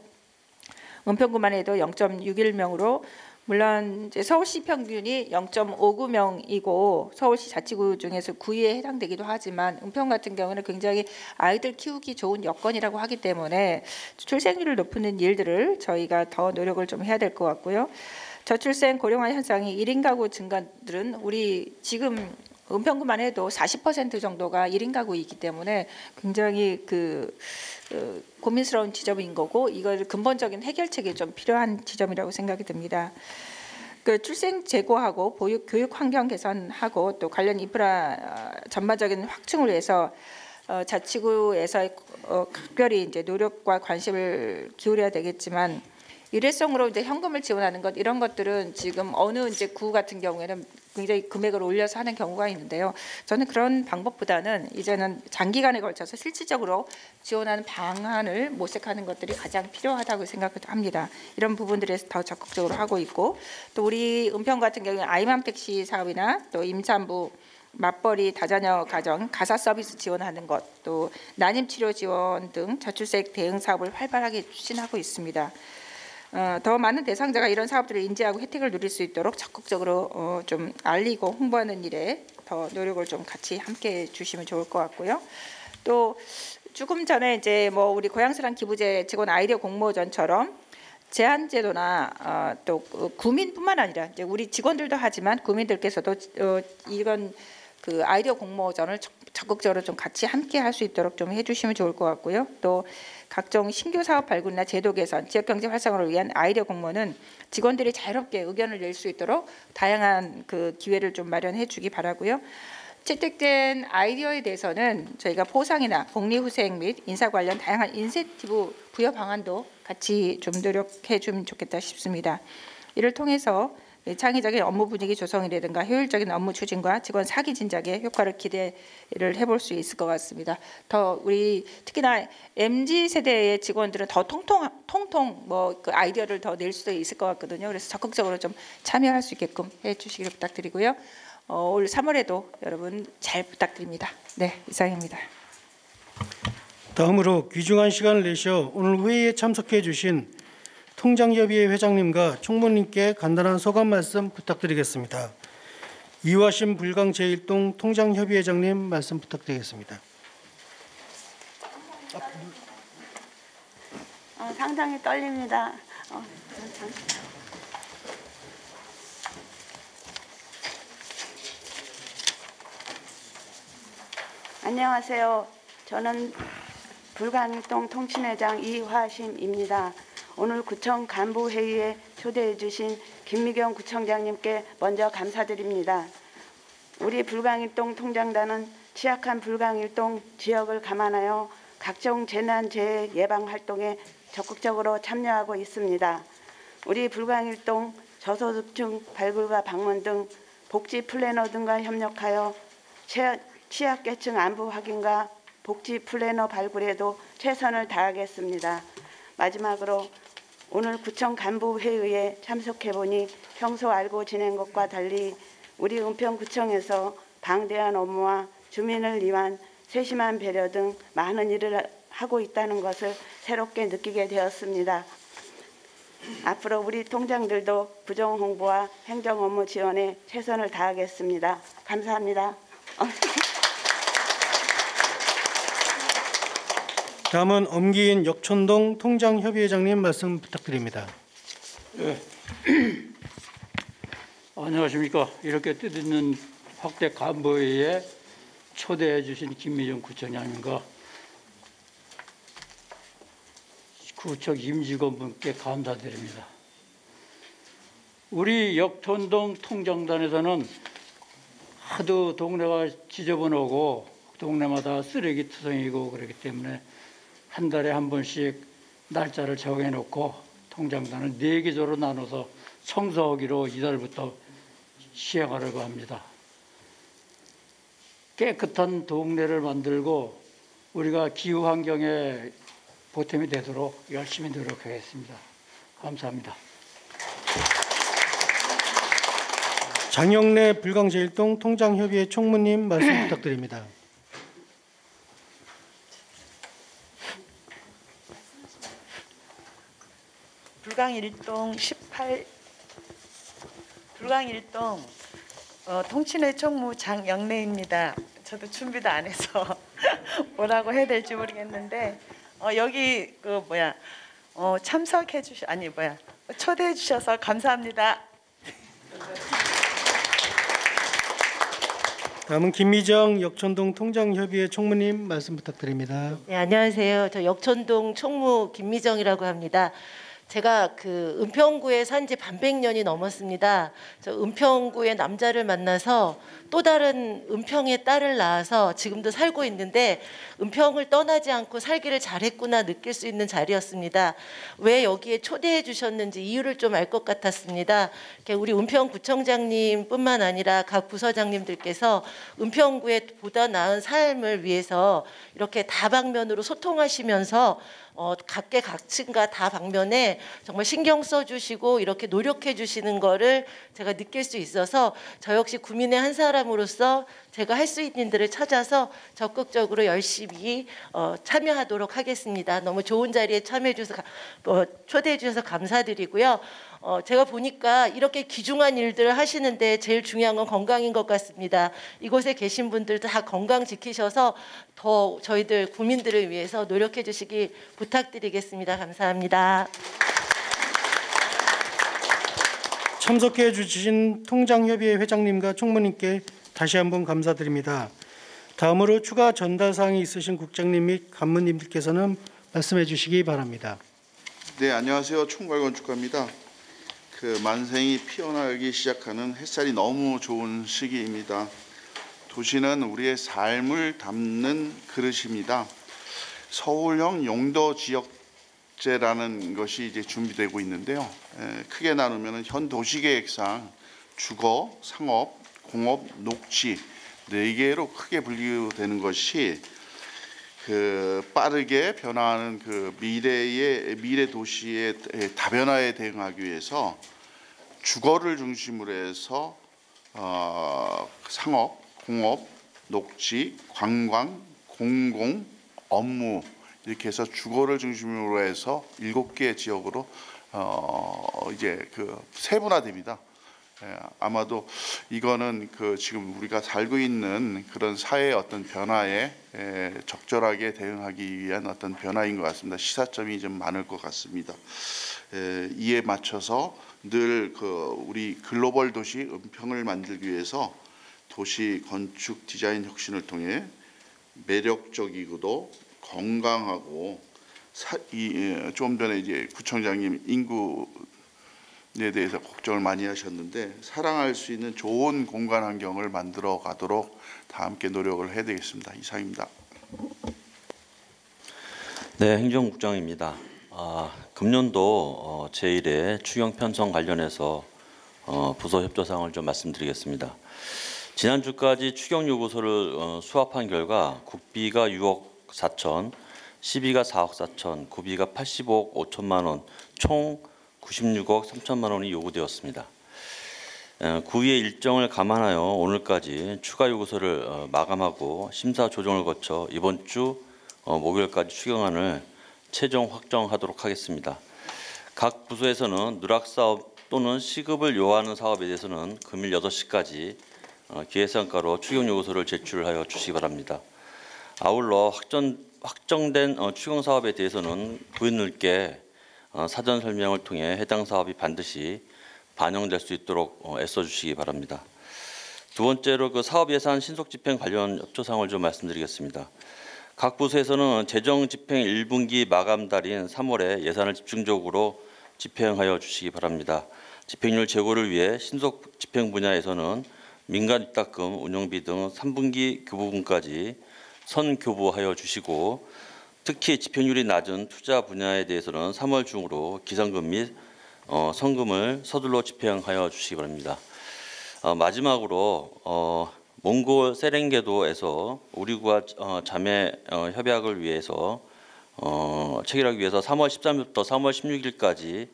은평구만 해도 0.61명으로 물론 이제 서울시 평균이 0.59명이고 서울시 자치구 중에서 9위에 해당되기도 하지만 은평 같은 경우는 굉장히 아이들 키우기 좋은 여건이라고 하기 때문에 출생률을 높이는 일들을 저희가 더 노력을 좀 해야 될 것 같고요. 저출생 고령화 현상이 1인 가구 증가들은 우리 지금 은평구만 해도 40% 정도가 1인 가구이기 때문에 굉장히 고민스러운 지점인 거고 이걸 근본적인 해결책이 좀 필요한 지점이라고 생각이 듭니다. 출생 제고하고 교육 환경 개선하고 또 관련 인프라 전반적인 확충을 위해서 자치구에서 각별히 이제 노력과 관심을 기울여야 되겠지만 일회성으로 이제 현금을 지원하는 것 이런 것들은 지금 어느 이제 구 같은 경우에는 굉장히 금액을 올려서 하는 경우가 있는데요. 저는 그런 방법보다는 이제는 장기간에 걸쳐서 실질적으로 지원하는 방안을 모색하는 것들이 가장 필요하다고 생각합니다. 이런 부분들에서 더 적극적으로 하고 있고 또 우리 은평 같은 경우에 아이맘 택시 사업이나 또 임산부 맞벌이 다자녀 가정 가사 서비스 지원하는 것 또 난임 치료 지원 등 저출생 대응 사업을 활발하게 추진하고 있습니다. 더 많은 대상자가 이런 사업들을 인지하고 혜택을 누릴 수 있도록 적극적으로 좀 알리고 홍보하는 일에 더 노력을 좀 같이 함께 해주시면 좋을 것 같고요. 또 조금 전에 이제 뭐 우리 고향사랑 기부제 직원 아이디어 공모전처럼 제한제도나 또 구민뿐만 아니라 이제 우리 직원들도 하지만 구민들께서도 이건 아이디어 공모전을 적극적으로 좀 같이 함께 할 수 있도록 좀 해주시면 좋을 것 같고요. 또 각종 신규 사업 발굴이나 제도 개선, 지역경제 활성화를 위한 아이디어 공모는 직원들이 자유롭게 의견을 낼 수 있도록 다양한 기회를 좀 마련해 주기 바라고요. 채택된 아이디어에 대해서는 저희가 포상이나 복리후생 및 인사 관련 다양한 인센티브 부여 방안도 같이 좀 노력해 주면 좋겠다 싶습니다. 이를 통해서 창의적인 업무 분위기 조성이라든가 효율적인 업무 추진과 직원 사기 진작에 효과를 기대를 해볼 수 있을 것 같습니다. 더 우리 특히나 MZ 세대의 직원들은 더 통통 아이디어를 더 낼 수도 있을 것 같거든요. 그래서 적극적으로 좀 참여할 수 있게끔 해주시기를 부탁드리고요. 올 3월에도 여러분 잘 부탁드립니다. 네, 이상입니다. 다음으로 귀중한 시간을 내셔 오늘 회의에 참석해 주신 통장협의회 회장님과 총무님께 간단한 소감 말씀 부탁드리겠습니다. 이화심 불강 제1동 통장협의회장님 말씀 부탁드리겠습니다. 상당히 떨립니다. 안녕하세요. 저는 불강일동 통친회장 이화심입니다. 오늘 구청 간부회의에 초대해 주신 김미경 구청장님께 먼저 감사드립니다. 우리 불강일동 통장단은 취약한 불강일동 지역을 감안하여 각종 재난재해 예방 활동에 적극적으로 참여하고 있습니다. 우리 불강일동 저소득층 발굴과 방문 등 복지 플래너 등과 협력하여 취약계층 안부 확인과 복지 플래너 발굴에도 최선을 다하겠습니다. 마지막으로 오늘 구청 간부 회의에 참석해 보니 평소 알고 지낸 것과 달리 우리 은평구청에서 방대한 업무와 주민을 위한 세심한 배려 등 많은 일을 하고 있다는 것을 새롭게 느끼게 되었습니다. 앞으로 우리 통장들도 부정 홍보와 행정 업무 지원에 최선을 다하겠습니다. 감사합니다. 다음은 엄기인 역촌동 통장협의회장님 말씀 부탁드립니다. 네. 안녕하십니까. 이렇게 뜻있는 확대 간부회의에 초대해 주신 김미정 구청장님과 구청 임직원분께 감사드립니다. 우리 역촌동 통장단에서는 하도 동네가 지저분하고 동네마다 쓰레기 투성이고 그렇기 때문에 한 달에 한 번씩 날짜를 정해놓고 통장단을 4기조로 나눠서 청소하기로 이달부터 시행하려고 합니다. 깨끗한 동네를 만들고 우리가 기후환경에 보탬이 되도록 열심히 노력하겠습니다. 감사합니다. 장영래 불강 제1동 통장협의회 총무님 말씀 부탁드립니다. 불강 1동 통친회 총무 장영래입니다. 저도 준비도 안 해서 뭐라고 해야 될지 모르겠는데 여기 참석해 주셔 초대해 주셔서 감사합니다. 다음은 김미정 역촌동 통장협의회 총무님 말씀 부탁드립니다. 네, 안녕하세요. 저 역촌동 총무 김미정이라고 합니다. 제가 그 은평구에 산 지 반백년이 넘었습니다. 저 은평구의 남자를 만나서 또 다른 은평의 딸을 낳아서 지금도 살고 있는데 은평을 떠나지 않고 살기를 잘했구나 느낄 수 있는 자리였습니다. 왜 여기에 초대해 주셨는지 이유를 좀 알 것 같았습니다. 우리 은평구청장님뿐만 아니라 각 부서장님들께서 은평구의 보다 나은 삶을 위해서 이렇게 다방면으로 소통하시면서 각계각층과 다방면에 정말 신경 써주시고 이렇게 노력해 주시는 거를 제가 느낄 수 있어서 저 역시 구민의 한 사람으로서 제가 할 수 있는 일들을 찾아서 적극적으로 열심히 참여하도록 하겠습니다. 너무 좋은 자리에 참여해 주셔서 초대해 주셔서 감사드리고요. 제가 보니까 이렇게 귀중한 일들을 하시는데 제일 중요한 건 건강인 것 같습니다. 이곳에 계신 분들도 다 건강 지키셔서 더 저희들 국민들을 위해서 노력해 주시기 부탁드리겠습니다. 감사합니다. 참석해 주신 통장협의회 회장님과 총무님께 다시 한번 감사드립니다. 다음으로 추가 전달 사항이 있으신 국장님 및 간무님들께서는 말씀해 주시기 바랍니다. 네, 안녕하세요. 총괄 건축가입니다. 만생이 피어나기 시작하는 햇살이 너무 좋은 시기입니다. 도시는 우리의 삶을 담는 그릇입니다. 서울형 용도 지역제라는 것이 이제 준비되고 있는데요. 크게 나누면 현 도시계획상 주거, 상업, 공업, 녹지 4개로 크게 분류되는 것이 빠르게 변화하는 미래 도시의 다변화에 대응하기 위해서 주거를 중심으로 해서 상업, 공업, 녹지, 관광, 공공, 업무 이렇게 해서 주거를 중심으로 해서 7개의 지역으로 이제 세분화됩니다. 아마도 이거는 그 지금 우리가 살고 있는 그런 사회의 어떤 변화에 적절하게 대응하기 위한 어떤 변화인 것 같습니다. 시사점이 좀 많을 것 같습니다. 이에 맞춰서 늘 그 우리 글로벌 도시 은평을 만들기 위해서 도시 건축 디자인 혁신을 통해 매력적이고도 건강하고 좀 전에 이제 구청장님 인구에 대해서 걱정을 많이 하셨는데 사랑할 수 있는 좋은 공간 환경을 만들어 가도록 다 함께 노력을 해야 되겠습니다. 이상입니다. 네, 행정국장입니다. 금년도 제1회 추경 편성 관련해서 부서 협조사항을 좀 말씀드리겠습니다. 지난주까지 추경 요구서를 수합한 결과 국비가 6억 4천, 시비가 4억 4천, 구비가 85억 5천만 원, 총 96억 3천만 원이 요구되었습니다. 구의의 일정을 감안하여 오늘까지 추가 요구서를 마감하고 심사 조정을 거쳐 이번 주 목요일까지 추경안을 최종 확정하도록 하겠습니다. 각 부서에서는 누락사업 또는 시급을 요하는 사업에 대해서는 금일 6시까지 기획상가로 추경 요구서를 제출하여 주시기 바랍니다. 아울러 확정된 추경 사업에 대해서는 부인들께 사전 설명을 통해 해당 사업이 반드시 반영될 수 있도록 애써 주시기 바랍니다. 두 번째로 그 사업 예산 신속 집행 관련 협조사항을 좀 말씀드리겠습니다. 각 부서에서는 재정 집행 1분기 마감 달인 3월에 예산을 집중적으로 집행하여 주시기 바랍니다. 집행률 제고를 위해 신속 집행 분야에서는 민간 입탁금, 운영비 등 3분기 교부분까지 선교부하여 주시고 특히 집행률이 낮은 투자 분야에 대해서는 3월 중으로 기상금 및 성금을 서둘러 집행하여 주시기 바랍니다. 마지막으로 몽골 세렝게도에서 우리국가 자매 협약을 위해서 체결하기 위해서 3월 13일부터 3월 16일까지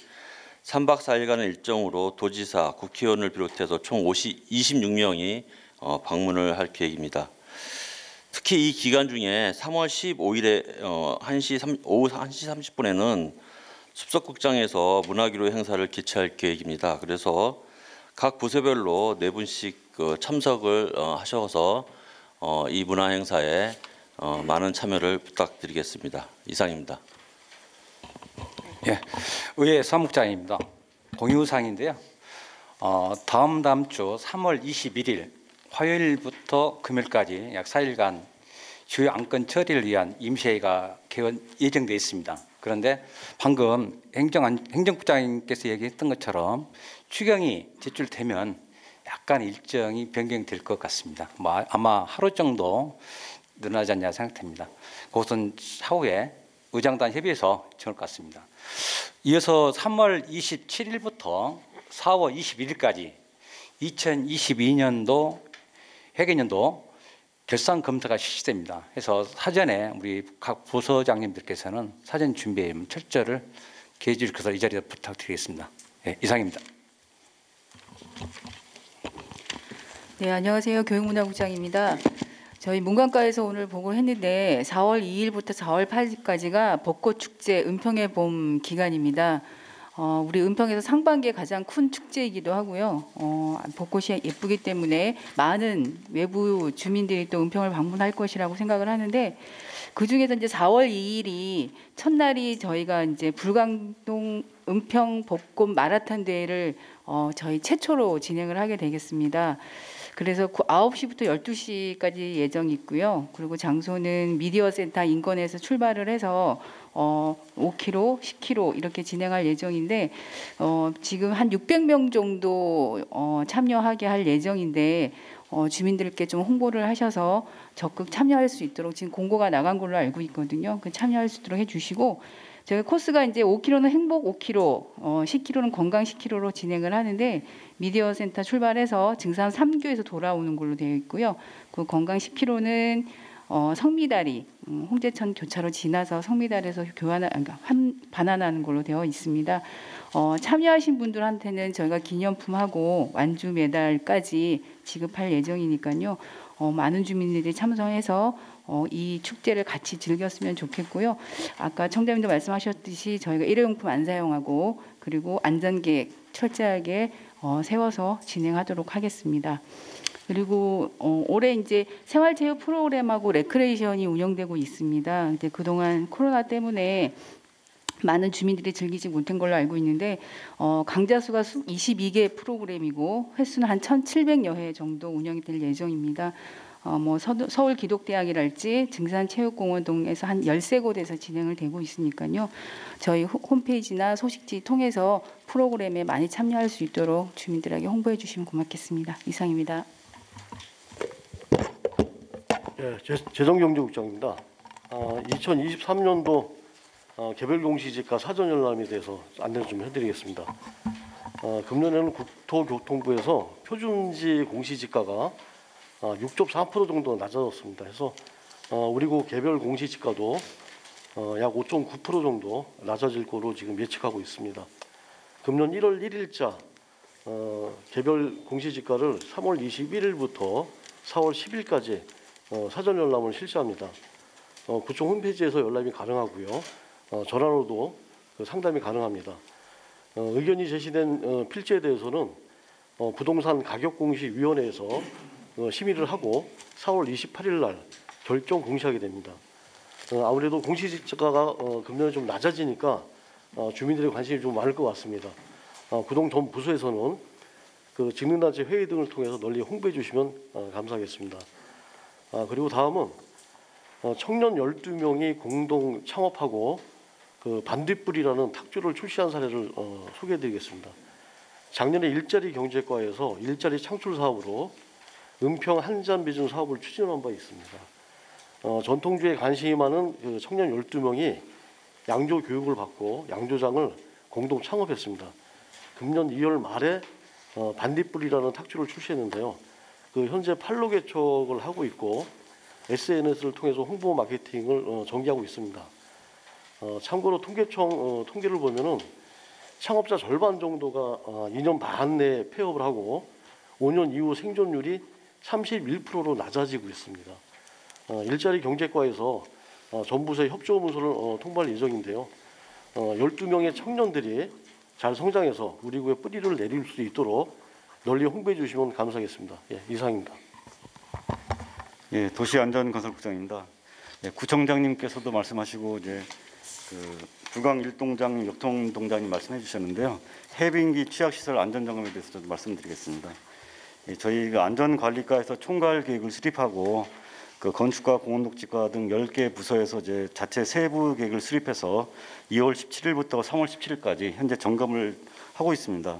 3박 4일간의 일정으로 도지사, 국회의원을 비롯해서 총 26명이 방문을 할 계획입니다. 특히 이 기간 중에 3월 15일에 오후 1시 30분에는 숲속극장에서 문화기로 행사를 개최할 계획입니다. 그래서 각 부서별로 4분씩 참석을 하셔서 이 문화 행사에 많은 참여를 부탁드리겠습니다. 이상입니다. 예, 의회 사무국장입니다. 공유사항인데요. 다음 주 3월 21일 화요일부터 금요일까지 약 4일간 주요 안건 처리를 위한 임시회의가 예정되어 있습니다. 그런데 방금 행정국장님께서 얘기했던 것처럼 추경이 제출되면 약간 일정이 변경될 것 같습니다. 아마 하루 정도 늘어나지 않냐 생각됩니다. 그것은 차후에 의장단 협의해서 정할 것 같습니다. 이어서 3월 27일부터 4월 21일까지 2022년도 회계년도 결산 검사가 실시됩니다. 그래서 사전에 우리 각 부서장님들께서는 사전 준비에 철저를 기해 주셔서 이 자리에 부탁드리겠습니다. 네, 이상입니다. 네, 안녕하세요. 교육문화국장입니다. 저희 문관과에서 오늘 보고를 했는데 4월 2일부터 4월 8일까지가 벚꽃축제 은평의 봄 기간입니다. 우리 은평에서 상반기에 가장 큰 축제이기도 하고요. 벚꽃이 예쁘기 때문에 많은 외부 주민들이 또 은평을 방문할 것이라고 생각을 하는데 그중에서 이제 4월 2일이 첫날이 저희가 이제 불광동 은평 벚꽃 마라톤 대회를 저희 최초로 진행을 하게 되겠습니다. 그래서 9시부터 12시까지 예정이 있고요. 그리고 장소는 미디어 센터 인권에서 출발을 해서 5km, 10km 이렇게 진행할 예정인데 지금 한 600명 정도 참여하게 할 예정인데 주민들께 좀 홍보를 하셔서 적극 참여할 수 있도록 지금 공고가 나간 걸로 알고 있거든요. 그 참여할 수 있도록 해주시고 저희 코스가 이제 5km는 행복 5km, 10km는 건강 10km로 진행을 하는데 미디어 센터 출발해서 증산 3교에서 돌아오는 걸로 되어 있고요. 그 건강 10km는 성미다리, 홍제천 교차로 지나서 성미다리에서 반환하는 걸로 되어 있습니다. 참여하신 분들한테는 저희가 기념품하고 완주 메달까지 지급할 예정이니까요. 많은 주민들이 참석해서 이 축제를 같이 즐겼으면 좋겠고요. 아까 청장님도 말씀하셨듯이 저희가 일회용품 안 사용하고 그리고 안전계획 철저하게 세워서 진행하도록 하겠습니다. 그리고 올해 이제 생활체육 프로그램하고 레크레이션이 운영되고 있습니다. 근데 그동안 코로나 때문에 많은 주민들이 즐기지 못한 걸로 알고 있는데 강좌 수가 22개 프로그램이고 횟수는 한 1,700여 회 정도 운영이 될 예정입니다. 뭐 서울기독대학이랄지 증산체육공원 등에서 한 13곳에서 진행을 되고 있으니까요. 저희 홈페이지나 소식지 통해서 프로그램에 많이 참여할 수 있도록 주민들에게 홍보해 주시면 고맙겠습니다. 이상입니다. 예, 재정경제국장입니다. 2023년도 개별 공시지가 사전 열람에 대해서 안내를 좀 해드리겠습니다. 금년에는 국토교통부에서 표준지 공시지가가 6.4% 정도 낮아졌습니다. 그래서 우리 국 개별 공시지가도 약 5.9% 정도 낮아질 거로 지금 예측하고 있습니다. 금년 1월 1일자 개별 공시지가를 3월 21일부터 4월 10일까지 사전 열람을 실시합니다. 구청 홈페이지에서 열람이 가능하고요. 전화로도 상담이 가능합니다. 의견이 제시된 필지에 대해서는 부동산 가격공시위원회에서 심의를 하고 4월 28일 날 결정 공시하게 됩니다. 아무래도 공시지가가 금년에 좀 낮아지니까 주민들의 관심이 좀 많을 것 같습니다. 구동 전 부서에서는 그 직능단체 회의 등을 통해서 널리 홍보해 주시면 감사하겠습니다. 그리고 다음은 청년 12명이 공동 창업하고 그 반딧불이라는 탁주를 출시한 사례를 소개해 드리겠습니다. 작년에 일자리 경제과에서 일자리 창출 사업으로 은평 한잔 비준 사업을 추진한 바 있습니다. 전통주에 관심이 많은 그 청년 12명이 양조 교육을 받고 양조장을 공동 창업했습니다. 금년 2월 말에 반딧불이라는 탁주를 출시했는데요. 그 현재 8로 개척을 하고 있고 SNS를 통해서 홍보 마케팅을 전개하고 있습니다. 참고로 통계청 통계를 보면은 창업자 절반 정도가 2년 반 내에 폐업을 하고 5년 이후 생존율이 31%로 낮아지고 있습니다. 일자리 경제과에서 전부서에 협조 문서를 통보할 예정인데요. 12명의 청년들이 잘 성장해서 우리 구의 뿌리를 내릴 수 있도록 널리 홍보해 주시면 감사하겠습니다. 예, 이상입니다. 예, 도시안전건설국장입니다. 예, 구청장님께서도 말씀하시고 이제 그 불광 일동장, 역통동장님 말씀해 주셨는데요. 해빙기 취약시설 안전점검에 대해서 좀 말씀드리겠습니다. 예, 저희 그 안전관리과에서 총괄 계획을 수립하고 그 건축과 공원녹지과 등 10개 부서에서 이제 자체 세부 계획을 수립해서 2월 17일부터 3월 17일까지 현재 점검을 하고 있습니다.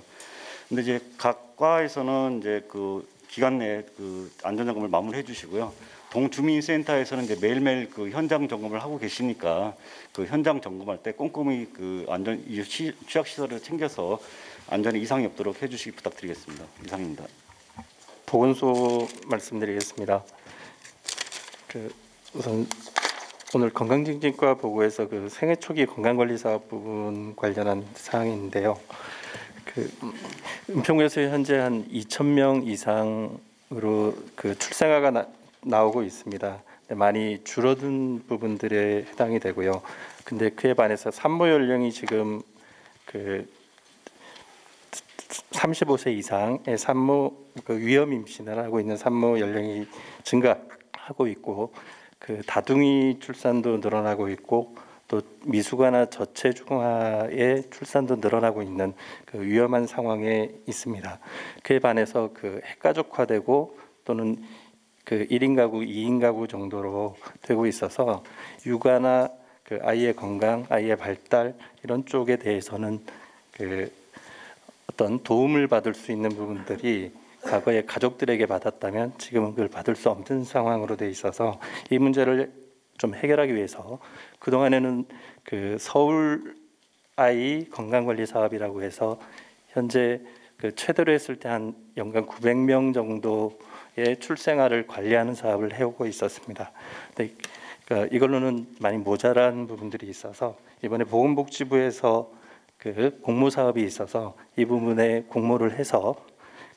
근데 이제 각 과에서는 이제 그 기간 내에 그 안전점검을 마무리해 주시고요. 동주민센터에서는 이제 매일매일 그 현장 점검을 하고 계시니까 그 현장 점검할 때 꼼꼼히 그 안전 취약 시설을 챙겨서 안전에 이상이 없도록 해주시기 부탁드리겠습니다. 이상입니다. 보건소 말씀드리겠습니다. 우선 오늘 건강증진과 보고에서 그 생애 초기 건강관리 사업 부분 관련한 사항인데요. 은평구에서 현재 한 2,000명 이상으로 그 출생아가 나오고 있습니다. 많이 줄어든 부분들에 해당이 되고요. 근데 그에 반해서 산모 연령이 지금 그 35세 이상의 산모 그 위험 임신을 하고 있는 산모 연령이 증가하고 있고 그 다둥이 출산도 늘어나고 있고 또 미숙아나 저체중아의 출산도 늘어나고 있는 그 위험한 상황에 있습니다. 그에 반해서 그 핵가족화되고 또는 그 1인 가구, 2인 가구 정도로 되고 있어서 육아나 그 아이의 건강, 아이의 발달 이런 쪽에 대해서는 그 어떤 도움을 받을 수 있는 부분들이 과거에 가족들에게 받았다면 지금은 그걸 받을 수 없는 상황으로 돼 있어서 이 문제를 좀 해결하기 위해서 그동안에는 그 서울 아이 건강관리 사업이라고 해서 현재 그 최대로 했을 때 한 연간 900명 정도의 출생아를 관리하는 사업을 해오고 있었습니다. 근데 그러니까 이걸로는 많이 모자란 부분들이 있어서 이번에 보건복지부에서 그 공모 사업이 있어서 이 부분에 공모를 해서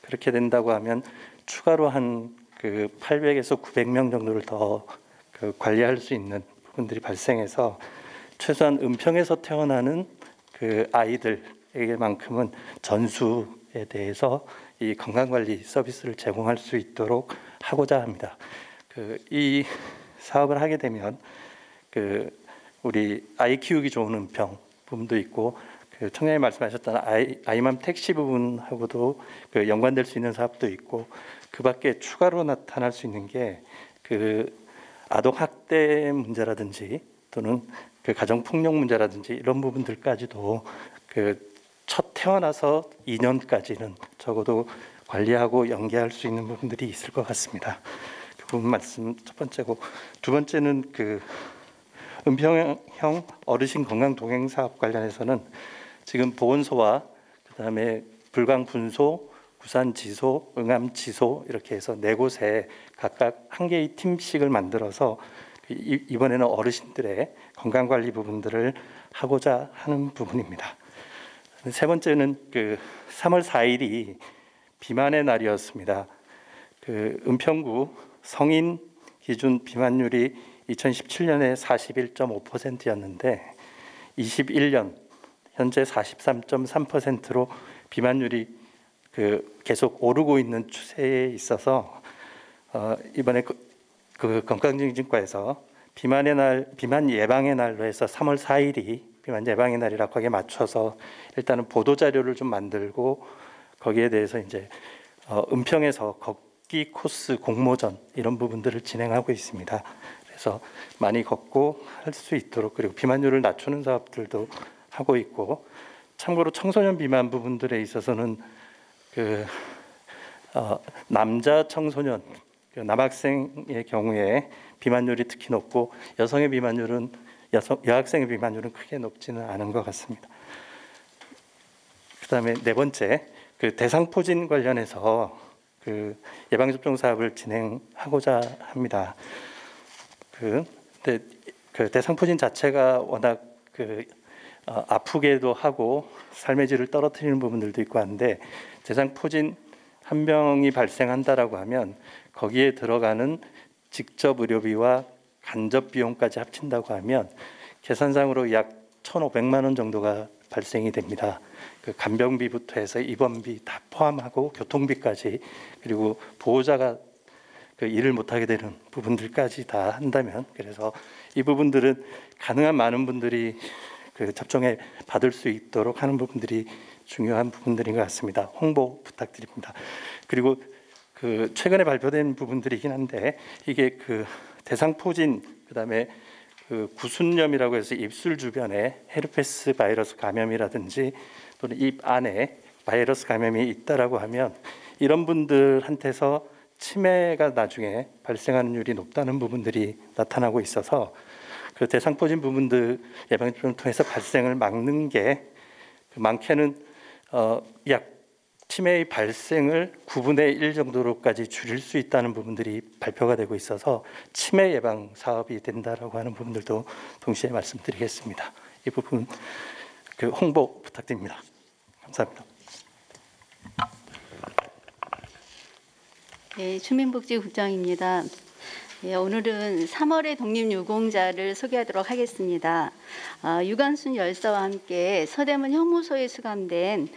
그렇게 된다고 하면 추가로 한 그 800에서 900명 정도를 더 그 관리할 수 있는 부분들이 발생해서 최소한 은평에서 태어나는 그 아이들에 분들에게만큼은 전수에 대해서 이 건강관리 서비스를 제공할 수 있도록 하고자 합니다. 이 사업을 하게 되면 우리 아이 키우기 좋은 은평 부분도 있고 청장님 말씀하셨던 아이맘 택시 부분하고도 연관될 수 있는 사업도 있고, 그밖에 추가로 나타날 수 있는 게 아동 학대 문제라든지 또는 가정 폭력 문제라든지 이런 부분들까지도 첫 태어나서 2년까지는 적어도 관리하고 연계할 수 있는 부분들이 있을 것 같습니다. 그 부분 말씀 첫 번째고, 두 번째는 은평형 어르신 건강 동행 사업 관련해서는 지금 보건소와 그다음에 불광분소, 부산지소, 응암지소 이렇게 해서 4곳에 각각 한 개의 팀씩을 만들어서 이번에는 어르신들의 건강관리 부분들을 하고자 하는 부분입니다. 세 번째는 3월 4일이 비만의 날이었습니다. 은평구 성인 기준 비만율이 2017년에 41.5%였는데 21년 현재 43.3%로 비만율이 계속 오르고 있는 추세에 있어서 이번에 건강증진과에서 비만 예방의 날로 해서 3월 4일이 비만 예방의 날이라고 하게 맞춰서 일단은 보도 자료를 좀 만들고 거기에 대해서 이제 은평에서 걷기 코스 공모전 이런 부분들을 진행하고 있습니다. 그래서 많이 걷고 할 수 있도록, 그리고 비만율을 낮추는 사업들도 하고 있고, 참고로 청소년 비만 부분들에 있어서는 남자 청소년 남학생의 경우에 비만율이 특히 높고 여학생의 비만율은 크게 높지는 않은 것 같습니다. 그다음에 네 번째, 대상포진 관련해서 예방접종 사업을 진행하고자 합니다. 근데 대상포진 자체가 워낙 아프게도 하고 삶의 질을 떨어뜨리는 부분들도 있고 한데, 대상포진 한 병이 발생한다라고 하면 거기에 들어가는 직접 의료비와 간접 비용까지 합친다고 하면 계산상으로 약 1,500만 원 정도가 발생이 됩니다. 간병비부터 해서 입원비 다 포함하고 교통비까지, 그리고 보호자가 일을 못하게 되는 부분들까지 다 한다면, 그래서 이 부분들은 가능한 많은 분들이 접종에 받을 수 있도록 하는 부분들이 중요한 부분들인 것 같습니다. 홍보 부탁드립니다. 그리고 최근에 발표된 부분들이긴 한데, 이게 대상포진, 그다음에 구순염이라고 해서 입술 주변에 헤르페스 바이러스 감염이라든지 또는 입 안에 바이러스 감염이 있다라고 하면 이런 분들한테서 치매가 나중에 발생하는 율이 높다는 부분들이 나타나고 있어서 대상포진 부분들 예방접종을 통해서 발생을 막는 게 많게는 약 치매의 발생을 9분의 1 정도로까지 줄일 수 있다는 부분들이 발표가 되고 있어서 치매 예방 사업이 된다라고 하는 부분들도 동시에 말씀드리겠습니다. 이 부분 홍보 부탁드립니다. 감사합니다. 네, 주민복지국장입니다. 네, 오늘은 3월의 독립유공자를 소개하도록 하겠습니다. 유관순 열사와 함께 서대문 형무소에 수감된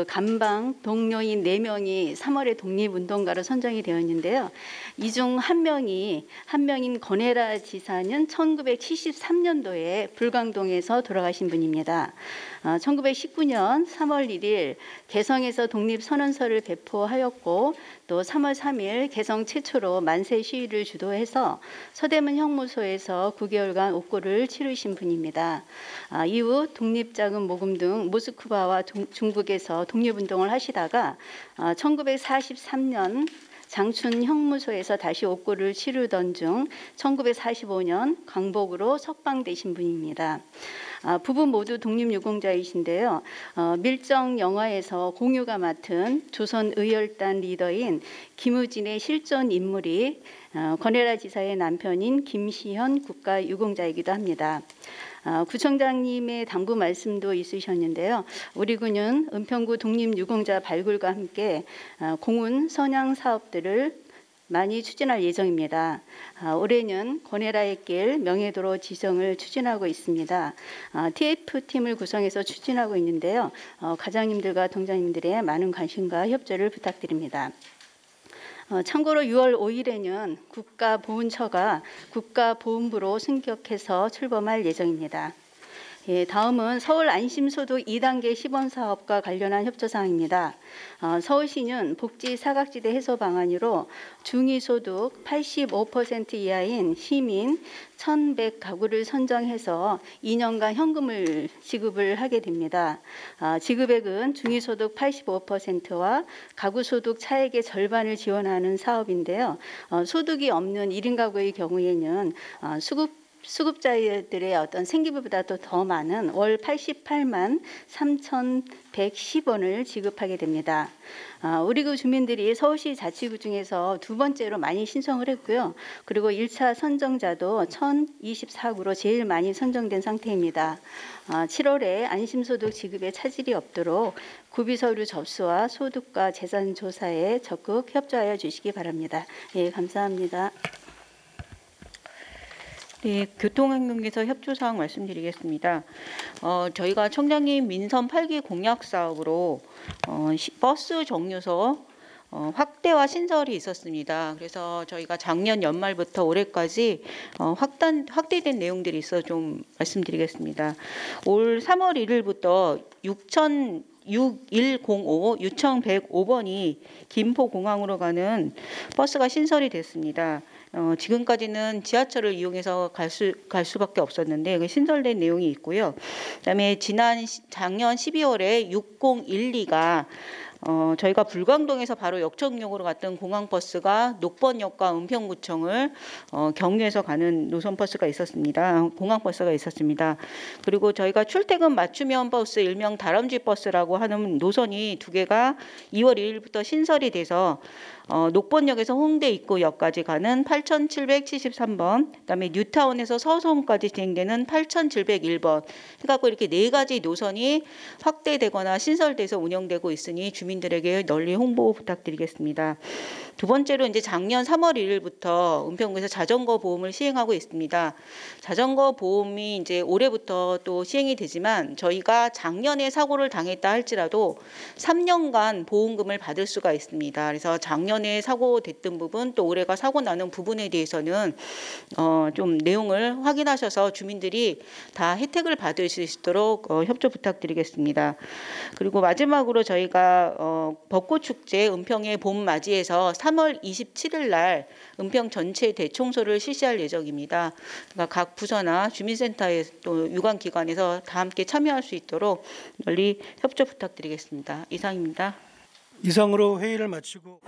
감방 동료인 4명이 3월의 독립운동가로 선정이 되었는데요. 이 중 한 명인 권혜라 지사는 1973년도에 불광동에서 돌아가신 분입니다. 1919년 3월 1일 개성에서 독립선언서를 배포하였고, 또 3월 3일 개성 최초로 만세 시위를 주도해서 서대문 형무소에서 9개월간 옥고를 치르신 분입니다. 이후 독립자금 모금 등 모스크바와 중국에서 독립운동을 하시다가 1943년 장춘 형무소에서 다시 옥고를 치르던 중 1945년 광복으로 석방되신 분입니다. 부부 모두 독립유공자이신데요. 밀정 영화에서 공유가 맡은 조선의열단 리더인 김우진의 실존 인물이 권혜라 지사의 남편인 김시현 국가유공자이기도 합니다. 구청장님의 당부 말씀도 있으셨는데요. 우리 군은 은평구 독립유공자 발굴과 함께 공훈 선양 사업들을 많이 추진할 예정입니다. 올해는 권혜라의 길 명예도로 지정을 추진하고 있습니다. TF팀을 구성해서 추진하고 있는데요. 과장님들과 동장님들의 많은 관심과 협조를 부탁드립니다. 참고로 6월 5일에는 국가보훈처가 국가보훈부로 승격해서 출범할 예정입니다. 다음은 서울 안심소득 2단계 시범사업과 관련한 협조사항입니다. 서울시는 복지 사각지대 해소 방안으로 중위소득 85% 이하인 시민 1,100가구를 선정해서 2년간 현금을 지급을 하게 됩니다. 지급액은 중위소득 85%와 가구소득 차액의 절반을 지원하는 사업인데요. 소득이 없는 1인 가구의 경우에는 수급자들의 어떤 생계비보다도 더 많은 월 88만 3,110원을 지급하게 됩니다. 우리 구 주민들이 서울시 자치구 중에서 두 번째로 많이 신청을 했고요. 그리고 1차 선정자도 1,024구로 제일 많이 선정된 상태입니다. 7월에 안심소득 지급에 차질이 없도록 구비서류 접수와 소득과 재산 조사에 적극 협조하여 주시기 바랍니다. 예, 감사합니다. 네, 교통환경에서 협조사항 말씀드리겠습니다. 저희가 청량리 민선 8기 공약 사업으로 버스 정류소 확대와 신설이 있었습니다. 그래서 저희가 작년 연말부터 올해까지 확대된 내용들이 있어 좀 말씀드리겠습니다. 올 3월 1일부터 6105, 6105번이 김포공항으로 가는 버스가 신설이 됐습니다. 지금까지는 지하철을 이용해서 갈 수밖에 없었는데 신설된 내용이 있고요. 그다음에 작년 12월에 6012가 저희가 불광동에서 바로 역청역으로 갔던 공항버스가 녹번역과 은평구청을 경유해서 가는 노선버스가 있었습니다. 공항버스가 있었습니다. 그리고 저희가 출퇴근 맞춤형 버스 일명 다람쥐 버스라고 하는 노선이 두 개가 2월 2일부터 신설이 돼서 녹번역에서 홍대 입구역까지 가는 8,773번, 그다음에 뉴타운에서 서소문까지 진행되는 8,701번 해갖고 이렇게 네 가지 노선이 확대되거나 신설돼서 운영되고 있으니 주민들에게 널리 홍보 부탁드리겠습니다. 두 번째로 이제 작년 3월 1일부터 은평구에서 자전거 보험을 시행하고 있습니다. 자전거 보험이 이제 올해부터 또 시행이 되지만 저희가 작년에 사고를 당했다 할지라도 3년간 보험금을 받을 수가 있습니다. 그래서 작년에 사고 됐던 부분 또 올해가 사고 나는 부분에 대해서는 좀 내용을 확인하셔서 주민들이 다 혜택을 받을 수 있도록 협조 부탁드리겠습니다. 그리고 마지막으로 저희가 벚꽃축제 은평의 봄 맞이해서 3월 27일 날 은평 전체 대청소를 실시할 예정입니다. 그러니까 각 부서나 주민센터에 또 유관기관에서 다 함께 참여할 수 있도록 널리 협조 부탁드리겠습니다. 이상입니다. 이상으로 회의를 마치고